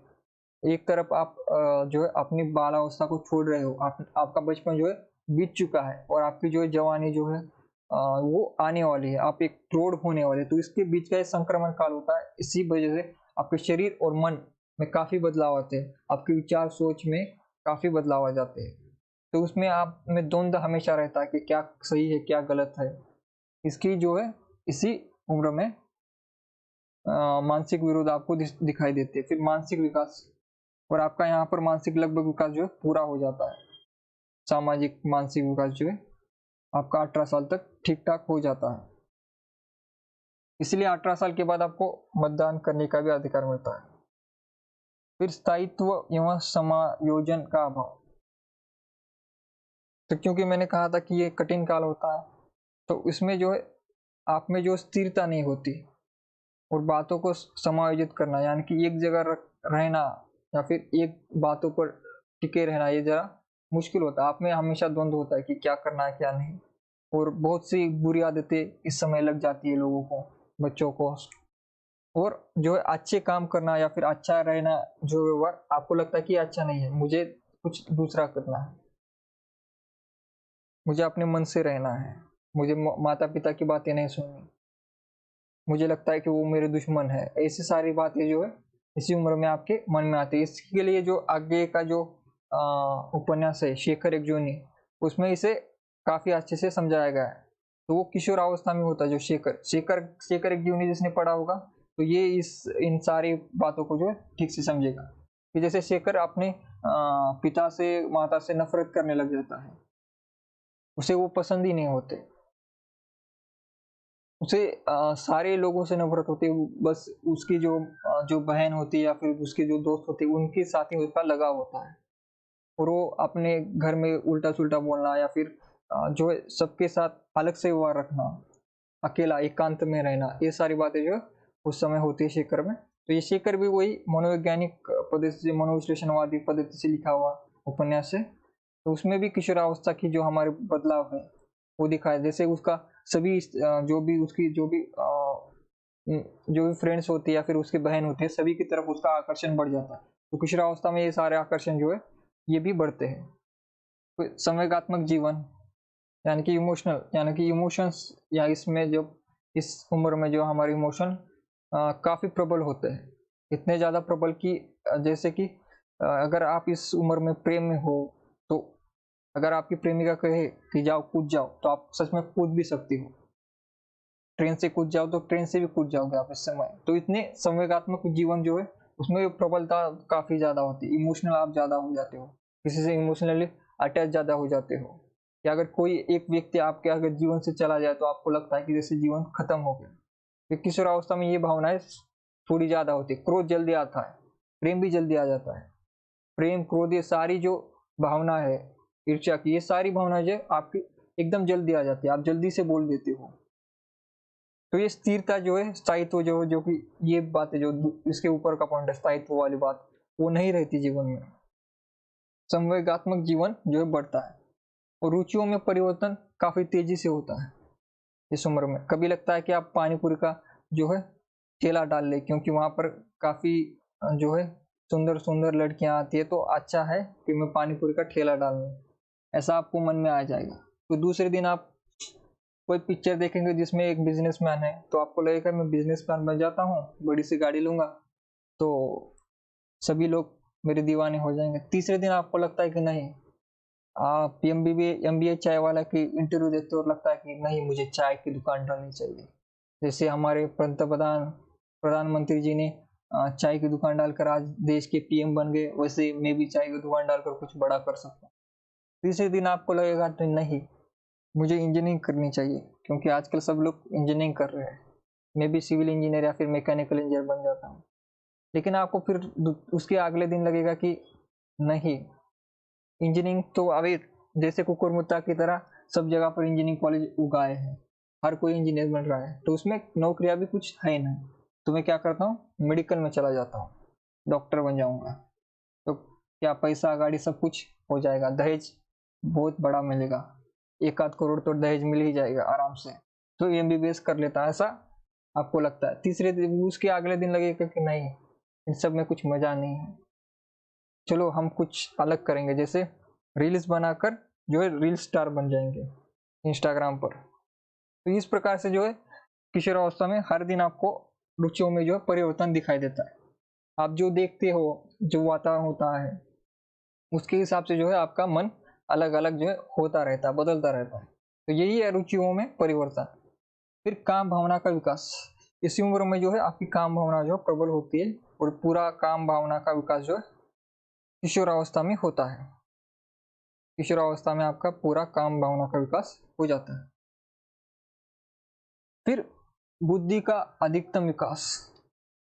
एक तरफ आप जो है अपनी बालावस्था को छोड़ रहे हो, आपका बचपन जो है बीत चुका है और आपकी जो है जवानी जो है वो आने वाली है, आप एक प्रौढ़ होने वाले, तो इसके बीच का संक्रमण काल होता है। इसी वजह से आपके शरीर और मन में काफी बदलाव आते हैं, आपके विचार सोच में काफी बदलाव आ जाते हैं। तो उसमें आप में द्वंद्व हमेशा रहता है कि क्या सही है क्या गलत है। इसकी जो है इसी उम्र में मानसिक विरोध आपको दिखाई देते हैं। फिर मानसिक विकास, और आपका यहाँ पर मानसिक लगभग विकास जो है पूरा हो जाता है। सामाजिक मानसिक विकास जो है आपका 18 साल तक ठीक ठाक हो जाता है। इसलिए 18 साल के बाद आपको मतदान करने का भी अधिकार मिलता है। फिर स्थायित्व एवं समायोजन का अभाव। तो क्योंकि मैंने कहा था कि ये कठिन काल होता है, तो इसमें जो है आप में जो स्थिरता नहीं होती और बातों को समायोजित करना, यानी कि एक जगह रहना या फिर एक बातों पर टिके रहना, ये जरा मुश्किल होता है। आप में हमेशा द्वंद्व होता है कि क्या करना है क्या नहीं, और बहुत सी बुरी आदतें इस समय लग जाती है लोगों को, बच्चों को। और जो है अच्छे काम करना या फिर अच्छा रहना, जो व्यवहार आपको लगता है कि अच्छा नहीं है, मुझे कुछ दूसरा करना है, मुझे अपने मन से रहना है, मुझे माता पिता की बातें नहीं सुननी, मुझे लगता है कि वो मेरे दुश्मन है। ऐसी सारी बातें जो है इसी उम्र में आपके मन में आती है। इसके लिए जो आगे का जो उपन्यास है शेखर एक जोनी, उसमें इसे काफी अच्छे से समझाया गया है। तो वो किशोर अवस्था में होता है जो शेखर एक जोनी जिसने पढ़ा होगा तो ये इन सारी बातों को जो है ठीक से समझेगा। कि जैसे शेखर अपने पिता से माता से नफरत करने लग जाता है, उसे वो पसंद ही नहीं होते, उसे सारे लोगों से नफरत होती है, बस उसकी जो बहन होती है या फिर उसके जो दोस्त होते हैं उनके साथ ही उसका लगाव होता है। और वो अपने घर में उल्टा सुल्टा बोलना या फिर जो है सबके साथ अलग से व्यवहार रखना, अकेला एकांत में रहना, ये सारी बातें जो उस समय होती है शेखर में। तो ये शेखर भी वही मनोवैज्ञानिक पद्धति से, मनोविश्लेषणवादी पद्धति से लिखा हुआ उपन्यास है। तो उसमें भी किशोरावस्था की जो हमारे बदलाव है वो दिखाया, जैसे उसका सभी जो भी उसकी जो भी फ्रेंड्स होती है या फिर उसकी बहन होती है, सभी की तरफ उसका आकर्षण बढ़ जाता है। तो किशोरावस्था में ये सारे आकर्षण जो है ये भी बढ़ते हैं। तो संवेगात्मक जीवन यानी कि इमोशंस, या इसमें जो इस उम्र में जो हमारे इमोशन काफी प्रबल होते हैं, इतने ज्यादा प्रबल कि जैसे कि अगर आप इस उम्र में प्रेम में हो, तो अगर आपकी प्रेमिका कहे कि जाओ कूद जाओ, तो आप सच में कूद भी सकती हो। ट्रेन से कूद जाओ तो ट्रेन से भी कूद जाओगे आप इस समय। तो इतने संवेगात्मक जीवन जो है उसमें प्रबलता काफी ज्यादा होती है, इमोशनल आप ज्यादा हो जाते हो, किसी से इमोशनली अटैच ज्यादा हो जाते हो। कि अगर कोई एक व्यक्ति आपके अगर जीवन से चला जाए तो आपको लगता है कि जैसे जीवन खत्म हो गया। किशोरावस्था में ये भावनाएं थोड़ी ज्यादा होती है, क्रोध जल्दी आता है, प्रेम भी जल्दी आ जाता है। प्रेम, क्रोध, ये सारी जो भावना है, ईर्ष्या की, ये सारी भावना जो आपकी एकदम जल्दी आ जाती है, आप जल्दी से बोल देते हो। तो ये स्थिरता जो है, स्थायित्व जो कि ये बात है जो इसके ऊपर का पॉइंट है, स्थायित्व वाली बात, वो नहीं रहती जीवन में। संवेगात्मक जीवन जो है बढ़ता है और रुचियों में परिवर्तन काफी तेजी से होता है इस उम्र में। कभी लगता है कि आप पानी पूरी का जो है ठेला डाल ले, क्योंकि वहां पर काफी जो है सुंदर सुंदर लड़कियां आती है, तो अच्छा है कि मैं पानी पूरी का ठेला डाल लूं, ऐसा आपको मन में आ जाएगा। तो दूसरे दिन आप कोई पिक्चर देखेंगे जिसमें एक बिजनेसमैन है, तो आपको लगेगा मैं बिजनेसमैन बन जाता हूँ, बड़ी सी गाड़ी लूंगा, तो सभी लोग मेरे दीवाने हो जाएंगे। तीसरे दिन आपको लगता है कि नहीं, आप एमबीए चाय वाला की इंटरव्यू देते हो और लगता है कि नहीं, मुझे चाय की दुकान डालनी चाहिए। जैसे हमारे प्रधानमंत्री जी ने चाय की दुकान डालकर आज देश के पीएम बन गए, वैसे मैं भी चाय की दुकान डालकर कुछ बड़ा कर सकता हूँ। तीसरे दिन आपको लगेगा तो नहीं, मुझे इंजीनियरिंग करनी चाहिए, क्योंकि आजकल सब लोग इंजीनियरिंग कर रहे हैं। मैं भी सिविल इंजीनियर या फिर मैकेनिकल इंजीनियर बन जाता हूँ, लेकिन आपको फिर उसके अगले दिन लगेगा कि नहीं, इंजीनियरिंग तो अभी जैसे कुकुरमुत्ता की तरह सब जगह पर इंजीनियरिंग कॉलेज उगाए हैं, हर कोई इंजीनियर बन रहा है, तो उसमें नौकरियां भी कुछ है नहीं। तो मैं क्या करता हूँ, मेडिकल में चला जाता हूँ, डॉक्टर बन जाऊंगा, तो क्या पैसा गाड़ी सब कुछ हो जाएगा, दहेज बहुत बड़ा मिलेगा, 1 आध करोड़ तो दहेज मिल ही जाएगा आराम से, तो एमबीबीएस कर लेता है, ऐसा आपको लगता है। तीसरे दिन उसके अगले दिन लगेगा कि नहीं, इन सब में कुछ मजा नहीं है, चलो हम कुछ अलग करेंगे, जैसे रील्स बनाकर जो है रील स्टार बन जाएंगे इंस्टाग्राम पर। तो इस प्रकार से जो है किशोरावस्था में हर दिन आपको रुचियों में जो है परिवर्तन दिखाई देता है। आप जो देखते हो, जो वातावरण होता है, उसके हिसाब से जो है आपका मन अलग अलग जो है होता रहता है, बदलता रहता है। तो यही है रुचियों में परिवर्तन। फिर काम भावना का विकास। इसी उम्र में जो है आपकी काम भावना जो प्रबल होती है, और पूरा काम भावना का विकास जो है किशोरावस्था में होता है। किशोरावस्था में आपका पूरा काम भावना का विकास हो जाता है। फिर बुद्धि का अधिकतम विकास।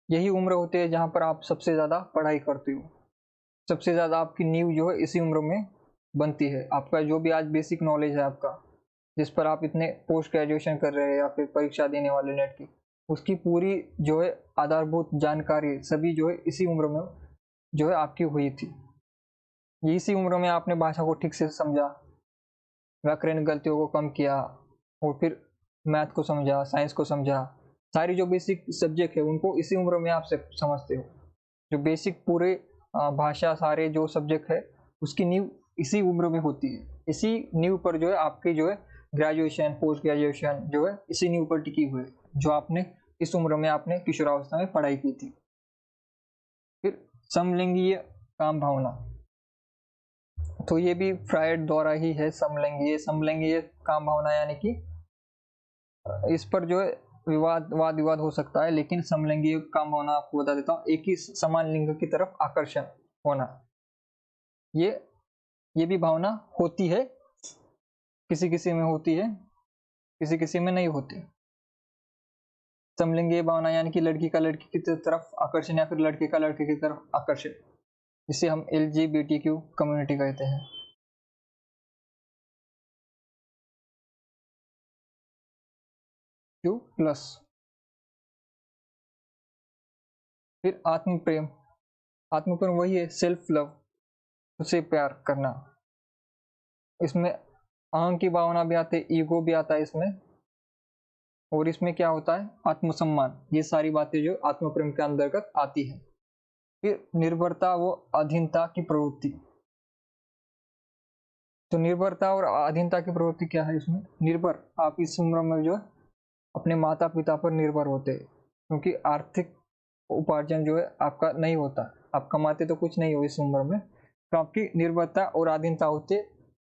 यही उम्र होती है जहां पर आप सबसे ज्यादा पढ़ाई करते हो, सबसे ज्यादा आपकी नींव जो है इसी उम्र में बनती है। आपका जो भी आज बेसिक नॉलेज है आपका, जिस पर आप इतने पोस्ट ग्रेजुएशन कर रहे हैं या फिर परीक्षा देने वाले नेट की, उसकी पूरी जो है आधारभूत जानकारी सभी जो है इसी उम्र में जो है आपकी हुई थी। इसी उम्र में आपने भाषा को ठीक से समझा, व्याकरण गलतियों को कम किया, और फिर मैथ को समझा, साइंस को समझा, सारी जो बेसिक सब्जेक्ट है उनको इसी उम्र में आप समझते हो। जो बेसिक पूरे भाषा सारे जो सब्जेक्ट है उसकी नींव इसी उम्र में होती है। इसी नींव पर जो है आपकी जो है ग्रेजुएशन, पोस्ट ग्रेजुएशन जो है इसी नींव पर टिकी हुई है, जो आपने इस उम्र में आपने किशोरावस्था में पढ़ाई की थी। फिर समलिंगीय काम भावना, तो ये भी फ्रायड द्वारा ही है। समलिंगीय काम भावना यानी कि इस पर जो है वाद विवाद हो सकता है, लेकिन समलिंगीय काम भावना आपको बता देता हूँ, एक ही समान लिंग की तरफ आकर्षण होना, ये भी भावना होती है, किसी किसी में होती है, किसी किसी में नहीं होती। समलिंगीय भावना यानी कि लड़की का लड़की की तरफ आकर्षण या फिर लड़के का लड़के की तरफ आकर्षण, जिसे हम LGBTQ कम्युनिटी कहते हैं। Q+। फिर आत्म प्रेम वही है, सेल्फ लव, उसे प्यार करना। इसमें अहं की भावना भी आती है, ईगो भी आता है इसमें, और इसमें क्या होता है, आत्मसम्मान, ये सारी बातें जो आत्म प्रेम के अंतर्गत आती है। फिर निर्भरता व अधीनता की प्रवृत्ति। तो निर्भरता और अधीनता की प्रवृत्ति क्या है इसमें, निर्भर आप इस उम्र में जो है अपने माता पिता पर निर्भर होते हैं, क्योंकि आर्थिक उपार्जन जो है आपका नहीं होता, आप कमाते तो कुछ नहीं हो इस उम्र में, तो आपकी निर्भरता और अधीनता होती है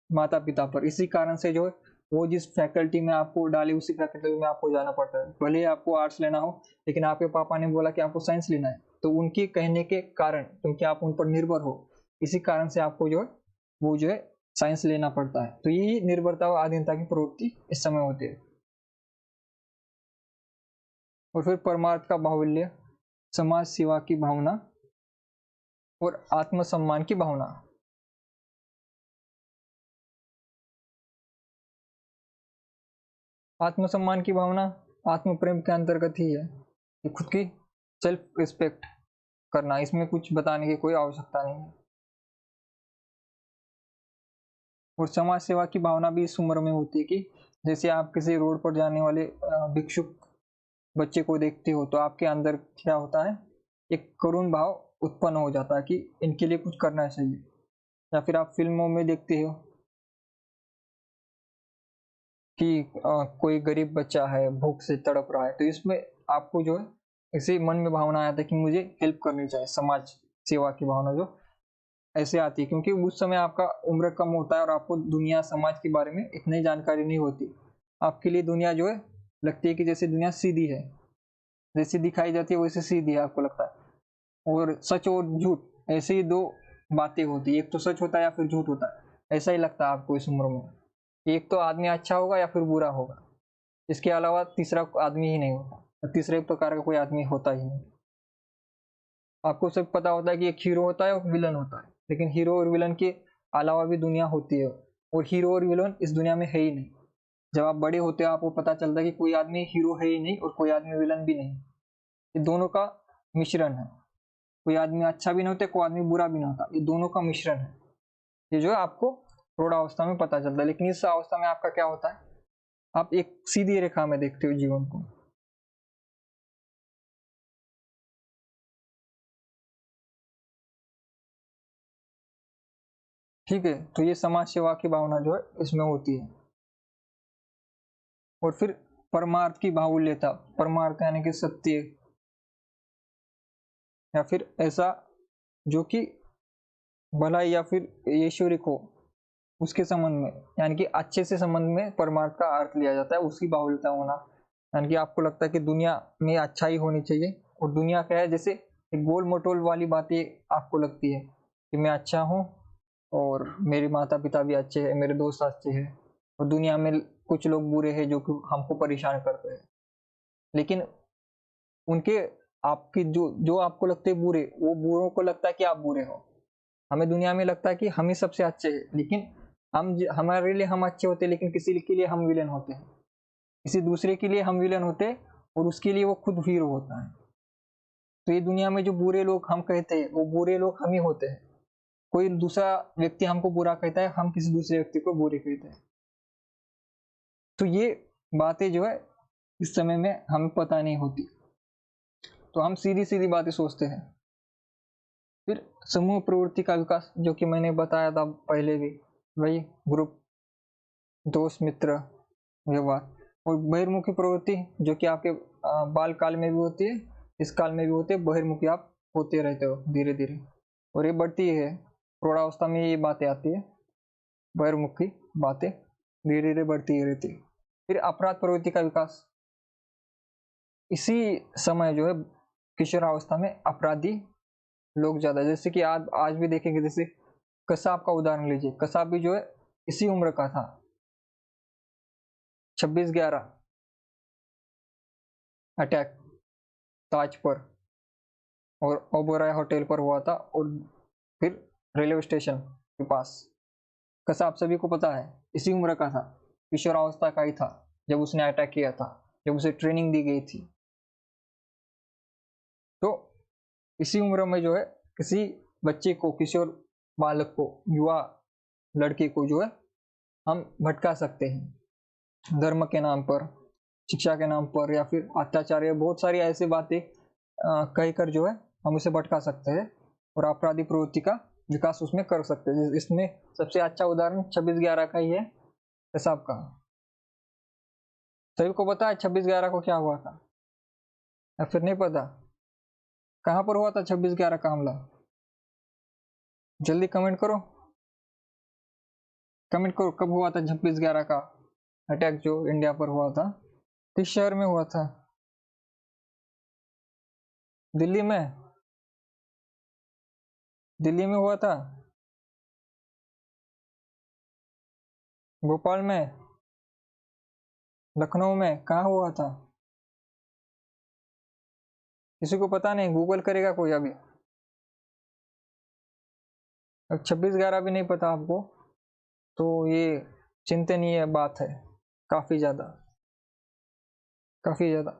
माता पिता पर। इसी कारण से जो है वो जिस फैकल्टी में आपको डाली उसी फैकल्टी में आपको जाना पड़ता है, भले ही आपको आर्ट्स लेना हो, लेकिन आपके पापा ने बोला कि आपको साइंस लेना है, तो उनके कहने के कारण, क्योंकि आप उन पर निर्भर हो, इसी कारण से आपको जो है वो जो है साइंस लेना पड़ता है। तो यही निर्भरता और अधीनता की प्रवृत्ति इस समय होती है। और फिर परमार्थ का बाहुल्य, समाज सेवा की भावना और आत्मसम्मान की भावना। आत्मसम्मान की भावना आत्म प्रेम के अंतर्गत ही है, कि खुद की सेल्फ रिस्पेक्ट करना, इसमें कुछ बताने की कोई आवश्यकता नहीं है। और समाज सेवा की भावना भी इस उम्र में होती है, कि जैसे आप किसी रोड पर जाने वाले भिक्षुक बच्चे को देखते हो, तो आपके अंदर क्या होता है, एक करुण भाव उत्पन्न हो जाता है कि इनके लिए कुछ करना चाहिए। या फिर आप फिल्मों में देखते हो कि कोई गरीब बच्चा है, भूख से तड़प रहा है, तो इसमें आपको जो है इसी मन में भावना आता है कि मुझे हेल्प करनी चाहिए, समाज सेवा की भावना जो ऐसे आती है, क्योंकि उस समय आपका उम्र कम होता है और आपको दुनिया समाज के बारे में इतनी जानकारी नहीं होती। आपके लिए दुनिया जो है लगती है कि जैसे दुनिया सीधी है, जैसी दिखाई जाती है वैसे सीधी है आपको लगता है। और सच और झूठ ऐसे ही दो बातें होती है, एक तो सच होता है या फिर झूठ होता है, ऐसा ही लगता है आपको इस उम्र में, एक तो आदमी अच्छा होगा या फिर बुरा होगा। इसके अलावा तीसरा आदमी ही नहीं होता, तीसरे प्रकार का कोई आदमी होता ही नहीं। आपको सब पता होता है कि एक हीरो होता है और विलन होता है, लेकिन हीरो और विलन के अलावा भी दुनिया होती है, और हीरो और विलन इस दुनिया में है ही नहीं। जब आप बड़े होते हो आपको पता चलता है कि कोई आदमी हीरो है ही नहीं और कोई आदमी विलन भी नहीं, ये दोनों का मिश्रण है। कोई आदमी अच्छा भी नहीं होता, कोई आदमी बुरा भी नहीं होता, ये दोनों का मिश्रण है। ये जो है आपको प्रौढ़ अवस्था में पता चलता है, लेकिन इस अवस्था में आपका क्या होता है, आप एक सीधी रेखा में देखते हो जीवन को। ठीक है, तो ये समाज सेवा की भावना जो है इसमें होती है। और फिर परमार्थ की बाहुल्यता, परमार्थ यानी कि सत्य, या फिर ऐसा जो कि भलाई या फिर ऐश्वर्य को उसके संबंध में, यानी कि अच्छे से संबंध में परमार्थ का अर्थ लिया जाता है, उसकी बाहुल्यता होना। यानी कि आपको लगता है कि दुनिया में अच्छा ही होनी चाहिए, और दुनिया क्या है, जैसे एक गोल मटोल वाली बातें आपको लगती है कि मैं अच्छा हूँ और मेरे माता पिता भी अच्छे हैं, मेरे दोस्त अच्छे हैं, और दुनिया में कुछ लोग बुरे हैं जो कि हमको परेशान करते हैं। लेकिन उनके आपकी जो आपको लगते हैं बुरे, वो बुरों को लगता है कि आप बुरे हो। हमें दुनिया में लगता है कि हम ही सबसे अच्छे हैं, लेकिन हमारे लिए हम अच्छे होते हैं, लेकिन किसी के लिए हम विलन होते हैं, किसी दूसरे के लिए हम विलन होते हैं और उसके लिए वो खुद हीरो होता है। तो ये दुनिया में जो बुरे लोग हम कहते हैं, वो बुरे लोग हम ही होते हैं। कोई दूसरा व्यक्ति हमको बुरा कहता है, हम किसी दूसरे व्यक्ति को बुरे कहते हैं। तो ये बातें जो है इस समय में हमें पता नहीं होती, तो हम सीधी सीधी बातें सोचते हैं। फिर समूह प्रवृत्ति का विकास, जो कि मैंने बताया था पहले भी, वही ग्रुप, दोस्त, मित्र, व्यवहार। और बहिर्मुखी प्रवृत्ति जो कि आपके बाल काल में भी होती है, इस काल में भी होती है, बहिर्मुखी आप होते रहते हो धीरे धीरे, और ये बढ़ती है प्रौढ़ावस्था में, ये बातें आती है, बहिर्मुखी बातें धीरे धीरे बढ़ती ही रहती है। फिर अपराध प्रवृत्ति का विकास, इसी समय जो है किशोरावस्था में अपराधी लोग ज्यादा, जैसे कि आज भी देखेंगे, जैसे कसाब का उदाहरण लीजिए, कसाब भी जो है इसी उम्र का था। 26/11 अटैक ताज पर और ओबेरॉय होटल पर हुआ था, और फिर रेलवे स्टेशन के पास। कसाब सभी को पता है इसी उम्र का था, किशोरावस्था का ही था जब उसने अटैक किया था, जब उसे ट्रेनिंग दी गई थी। तो इसी उम्र में जो है किसी बच्चे को, किशोर बालक को, युवा लड़के को जो है हम भटका सकते हैं, धर्म के नाम पर, शिक्षा के नाम पर, या फिर अत्याचार, या बहुत सारी ऐसी बातें कहकर जो है हम उसे भटका सकते हैं, और अपराधी प्रवृत्ति का विकास उसमें कर सकते हैं। इसमें सबसे अच्छा उदाहरण 26/11 का ही है, कसाब का। सभी को पता है 26/11 को क्या हुआ था, या फिर नहीं पता? कहाँ पर हुआ था 26/11 का हमला? जल्दी कमेंट करो, कमेंट करो, कब हुआ था 26/11 का अटैक जो इंडिया पर हुआ था? किस शहर में हुआ था? दिल्ली में? दिल्ली में हुआ था? भोपाल में? लखनऊ में? कहाँ हुआ था? किसी को पता नहीं? गूगल करेगा कोई अभी? अब 26/11 भी नहीं पता आपको, तो ये चिंतनीय बात है, काफी ज्यादा, काफी ज्यादा।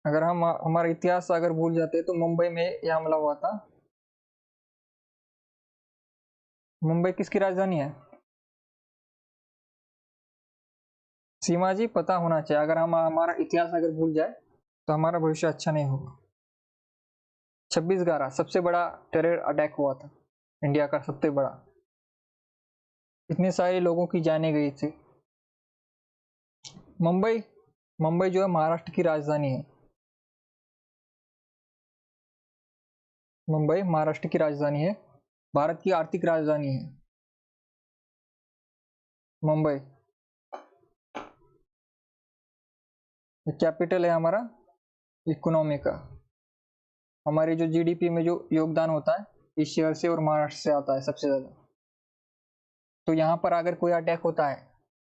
अगर हम हमारा इतिहास अगर भूल जाते तो मुंबई में यह हमला हुआ था। मुंबई किसकी राजधानी है? सीमा जी, पता होना चाहिए। अगर हम हमारा इतिहास अगर भूल जाए तो हमारा भविष्य अच्छा नहीं होगा। 26/11 सबसे बड़ा टेरर अटैक हुआ था, इंडिया का सबसे बड़ा, इतने सारे लोगों की जानें गई थी। मुंबई, मुंबई जो है महाराष्ट्र की राजधानी है। मुंबई महाराष्ट्र की राजधानी है, भारत की आर्थिक राजधानी है मुंबई। कैपिटल है हमारा इकोनॉमी का। हमारे जो जीडीपी में जो योगदान होता है इस शहर से और महाराष्ट्र से आता है सबसे ज्यादा। तो यहाँ पर अगर कोई अटैक होता है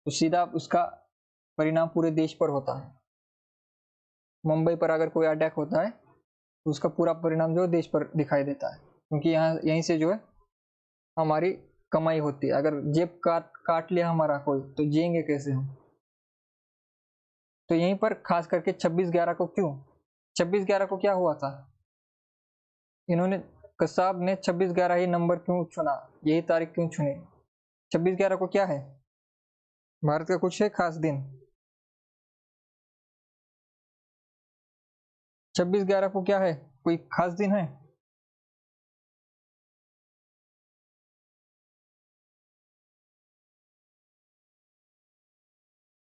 तो सीधा उसका परिणाम पूरे देश पर होता है। मुंबई पर अगर कोई अटैक होता है तो उसका पूरा परिणाम जो है देश पर दिखाई देता है, क्योंकि यहाँ यहीं से जो है हमारी कमाई होती है। अगर जेब काट काट लिया हमारा कोई तो जिएंगे कैसे हम। तो यहीं पर खास करके 26/11 को क्यों, 26/11 को क्या हुआ था, इन्होंने कसाब ने 26/11 ही नंबर क्यों चुना, यही तारीख क्यों चुनी। 26/11 को क्या है, भारत का कुछ है खास दिन। 26/11 को क्या है, कोई खास दिन है।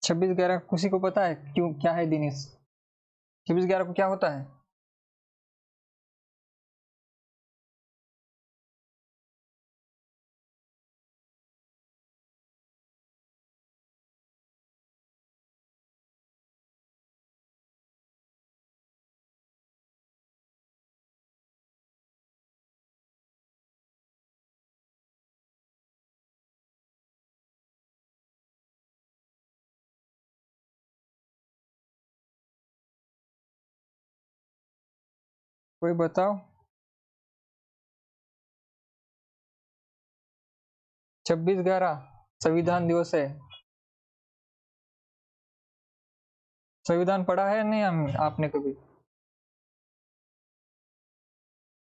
26/11 किसी को पता है क्यों, क्या है दिन इस 26/11 को क्या होता है। कोई बताओ। 26/11 संविधान दिवस है। संविधान पढ़ा है नहीं हम आपने कभी।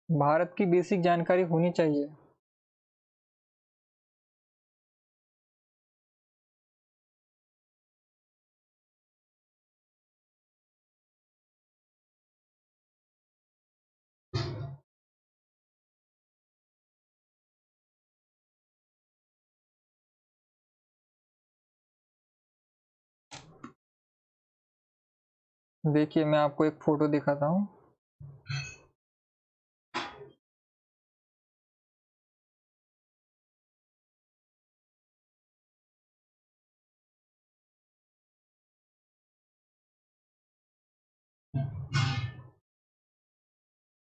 भारत की बेसिक जानकारी होनी चाहिए। देखिए मैं आपको एक फोटो दिखाता हूँ।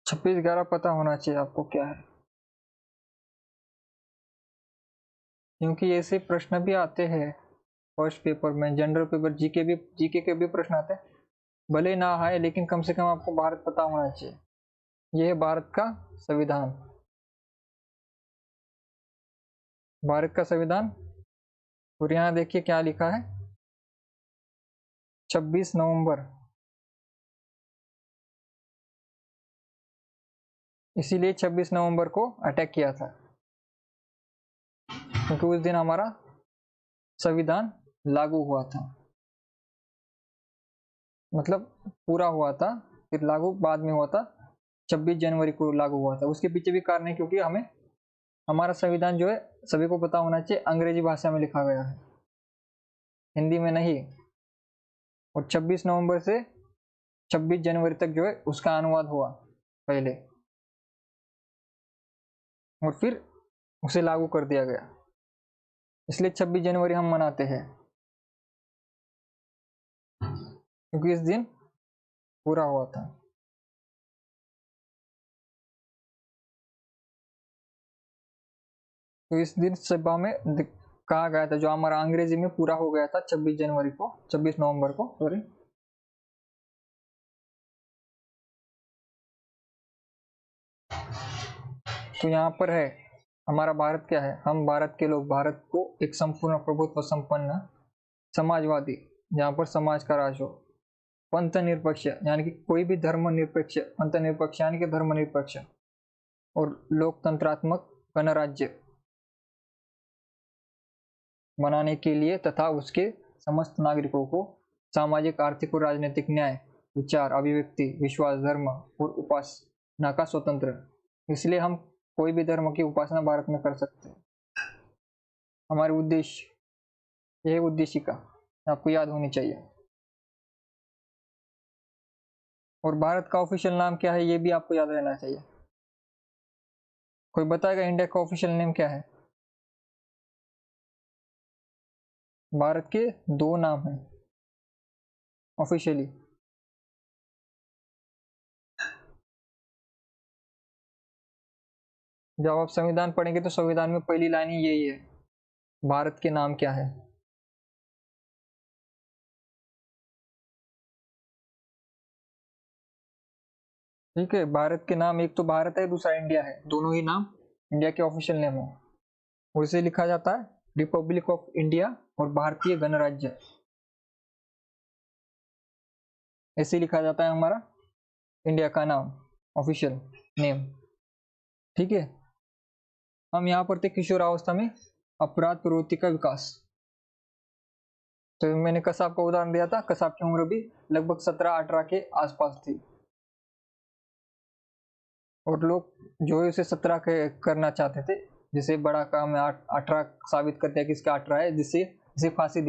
छब्बीस ग्यारह पता होना चाहिए आपको क्या है, क्योंकि ऐसे प्रश्न भी आते हैं फर्स्ट पेपर में, जनरल पेपर, जीके के भी प्रश्न आते हैं। भले ना आए लेकिन कम से कम आपको भारत पता होना चाहिए। यह है भारत का संविधान, भारत का संविधान। और यहाँ देखिए क्या लिखा है, 26 नवंबर, इसीलिए 26 नवंबर को अटैक किया था, क्योंकि उस दिन हमारा संविधान लागू हुआ था, मतलब पूरा हुआ था, फिर लागू बाद में हुआ था। 26 जनवरी को लागू हुआ था। उसके पीछे भी कारण है, क्योंकि हमें हमारा संविधान जो है सभी को पता होना चाहिए अंग्रेजी भाषा में लिखा गया है, हिंदी में नहीं। और 26 नवंबर से 26 जनवरी तक जो है उसका अनुवाद हुआ पहले, और फिर उसे लागू कर दिया गया, इसलिए 26 जनवरी हम मनाते हैं, क्योंकि इस दिन पूरा हुआ था। तो इस दिन सभा में कहा गया था, जो हमारा अंग्रेजी में पूरा हो गया था 26 जनवरी को, 26 नवंबर को सॉरी। तो यहाँ पर है हमारा भारत क्या है, हम भारत के लोग भारत को एक संपूर्ण प्रभुत्व संपन्न समाजवादी, जहाँ पर समाज का राज हो, पंथ निरपेक्ष यानी कि कोई भी धर्म निरपेक्ष, पंथ निरपेक्ष यानी कि धर्म निरपेक्ष, और लोकतंत्रात्मक गणराज्य बनाने के लिए तथा उसके समस्त नागरिकों को सामाजिक, आर्थिक और राजनीतिक न्याय, विचार, अभिव्यक्ति, विश्वास, धर्म और उपासना का स्वतंत्र। इसलिए हम कोई भी धर्म की उपासना भारत में कर सकते हैं। हमारे उद्देश्य, यह उद्देशिका आपको याद होनी चाहिए। और भारत का ऑफिशियल नाम क्या है ये भी आपको याद रहना चाहिए। कोई बताएगा इंडिया का ऑफिशियल नेम क्या है। भारत के दो नाम हैं ऑफिशियली। जब आप संविधान पढ़ेंगे तो संविधान में पहली लाइन ही यही है, भारत के नाम क्या है। ठीक है, भारत के नाम, एक तो भारत है, दूसरा इंडिया है, दोनों ही नाम इंडिया के ऑफिशियल नेम है। उसे लिखा जाता है रिपब्लिक ऑफ इंडिया और भारतीय गणराज्य, ऐसे लिखा जाता है हमारा इंडिया का नाम, ऑफिशियल नेम। ठीक है, हम यहाँ पर थे किशोरावस्था में अपराध प्रवृत्ति का विकास। तो मैंने कसाब का उदाहरण दिया था, कसाब की उम्र भी लगभग 17-18 के आसपास थी, और लोग जो है उसे 17 करना चाहते थे, जिसे बड़ा काम है 18 साबित करते हैं कि इसका 18 है, जिससे इसे फांसी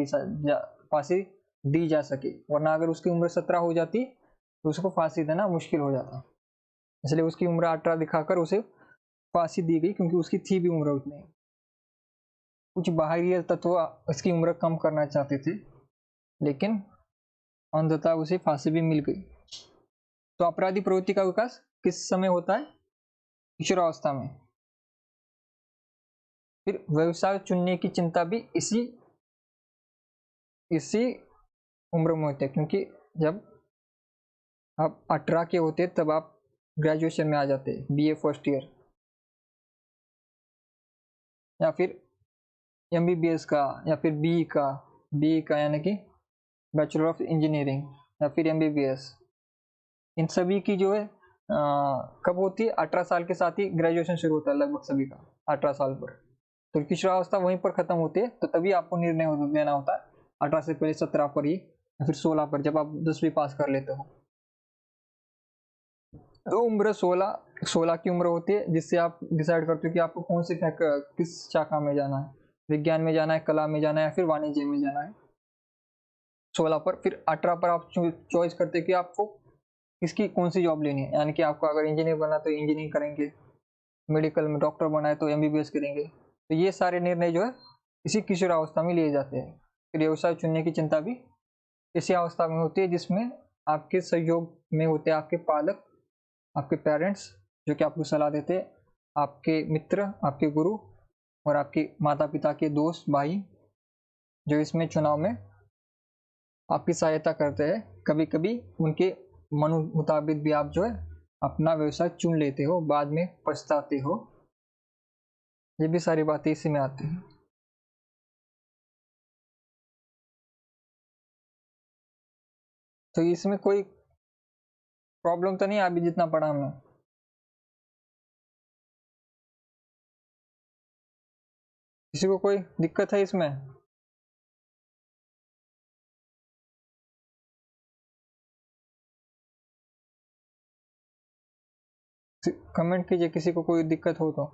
दी जा सके, वरना अगर उसकी उम्र 17 हो जाती तो उसको फांसी देना मुश्किल हो जाता। इसलिए उसकी उम्र 18 दिखाकर उसे फांसी दी गई, क्योंकि उसकी थी भी उम्र उतनी। कुछ बाहरी तत्व इसकी उम्र कम करना चाहते थे, लेकिन अंततः उसे फांसी भी मिल गई। तो अपराधी प्रवृत्ति का विकास किस समय होता है? किशोरावस्था में। फिर व्यवसाय चुनने की चिंता भी इसी उम्र में होती है, क्योंकि जब आप 18 के होते तब आप ग्रेजुएशन में आ जाते, बीए फर्स्ट ईयर, या फिर एमबीबीएस का, या फिर बीई का यानी कि बैचलर ऑफ इंजीनियरिंग, या फिर एमबीबीएस। इन सभी की जो है कब होती है? 18 साल के साथ ही ग्रेजुएशन शुरू होता है लगभग सभी का, 18 साल पर। तो किशोरावस्था वहीं पर खत्म होती है, तो तभी आपको निर्णय लेना होता है 18 से पहले, 17 पर ही या फिर 16 पर, जब आप 10वीं पास कर लेते हो। तो उम्र 16 की उम्र होती है, जिससे आप डिसाइड करते हो कि आपको कौन से किस शाखा में जाना है, विज्ञान में जाना है, कला में जाना है, या फिर वाणिज्य में जाना है। 16 पर। फिर 18 पर आप चॉइस करते हैं कि आपको किसकी कौन सी जॉब लेनी है, यानी कि आपको अगर इंजीनियर बनना तो इंजीनियरिंग करेंगे, मेडिकल में डॉक्टर बनना है तो एमबीबीएस करेंगे। तो ये सारे निर्णय जो है इसी किशोरावस्था में लिए जाते हैं। फिर व्यवसाय चुनने की चिंता भी इसी अवस्था में होती है, जिसमें आपके सहयोग में होते हैं आपके पालक, आपके पेरेंट्स, जो कि आपको सलाह देते हैं, आपके मित्र, आपके गुरु, और आपके माता पिता के दोस्त भाई, जो इसमें चुनाव में आपकी सहायता करते हैं। कभी कभी उनके मन मुताबिक भी आप जो है अपना व्यवसाय चुन लेते हो, बाद में पछताते हो। ये भी सारी बातें इसी में आती हैं। तो इसमें कोई प्रॉब्लम तो नहीं अभी जितना पढ़ा हमने? किसी को कोई दिक्कत है इसमें? कमेंट कीजिए किसी को कोई दिक्कत हो तो।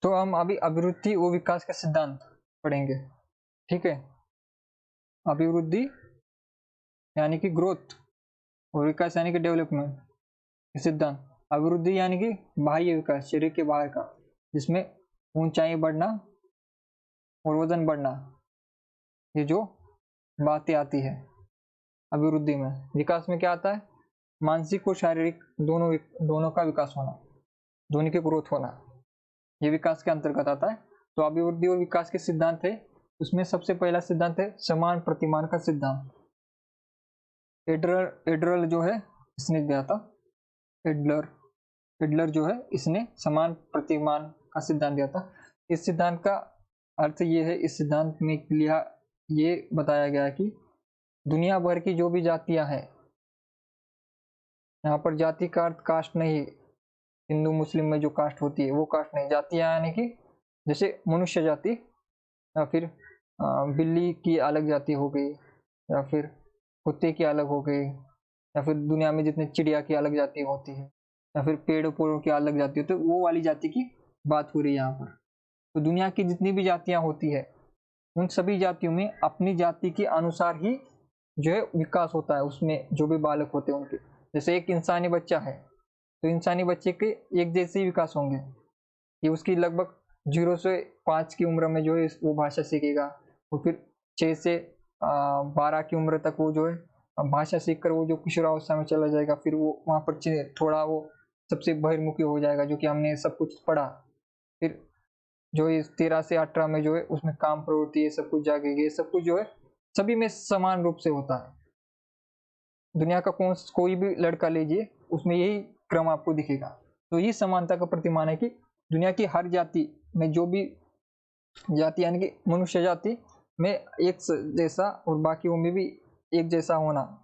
तो हम अभी अभिवृद्धि व विकास के सिद्धांत पढ़ेंगे। ठीक है, अभिवृद्धि यानी कि ग्रोथ, और विकास यानी कि डेवलपमेंट सिद्धांत। अभिवृद्धि यानी कि बाह्य विकास, शरीर के बाहर का, जिसमें ऊंचाई बढ़ना और वजन बढ़ना, ये जो बातें आती है अभिवृद्धि में। विकास में क्या आता है? मानसिक और शारीरिक दोनों का विकास होना, दोनों की ग्रोथ होना, ये विकास के अंतर्गत आता है। तो अभिवृद्धि और विकास के सिद्धांत है, उसमें सबसे पहला सिद्धांत है समान प्रतिमान का सिद्धांत। एडरल जो है इसने दिया था, एडलर जो है इसने समान प्रतिमान का सिद्धांत दिया था। इस सिद्धांत का अर्थ ये है, इस सिद्धांत में ये बताया गया है कि दुनिया भर की जो भी जातियां हैं, यहाँ पर जाति का अर्थ कास्ट नहीं, हिंदू मुस्लिम में जो कास्ट होती है वो कास्ट नहीं, जातियां यानी कि जैसे मनुष्य जाति, या फिर बिल्ली की अलग जाति हो गई, या फिर कुत्ते की अलग हो गई, या फिर दुनिया में जितने चिड़िया की अलग जाति होती है, या फिर पेड़ पौधों की अलग जाति होती है, तो वो वाली जाति की बात हो रही है यहाँ पर। तो दुनिया की जितनी भी जातियां होती है, उन सभी जातियों में अपनी जाति के अनुसार ही जो है विकास होता है, उसमें जो भी बालक होते हैं उनके। जैसे एक इंसानी बच्चा है, तो इंसानी बच्चे के एक जैसे ही विकास होंगे, ये उसकी लगभग 0 से 5 की उम्र में जो है वो भाषा सीखेगा, और फिर 6 से 12 की उम्र तक वो जो है भाषा सीखकर वो जो किशोरावस्था में चला जाएगा, फिर वो वहाँ पर थोड़ा वो सबसे बहिर्मुखी हो जाएगा, जो कि हमने सब कुछ पढ़ा। फिर जो इस 13 से 18 में जो है उसमें काम प्रवृत्ति ये सब कुछ जागेगी, ये सब कुछ जो है सभी में समान रूप से होता है। दुनिया का कोई भी लड़का लीजिए, उसमें यही क्रम आपको दिखेगा। तो ये समानता का प्रतिमान है कि दुनिया की हर जाति में जो भी यानी कि मनुष्य जाति में एक जैसा और बाकियों में भी एक जैसा होना,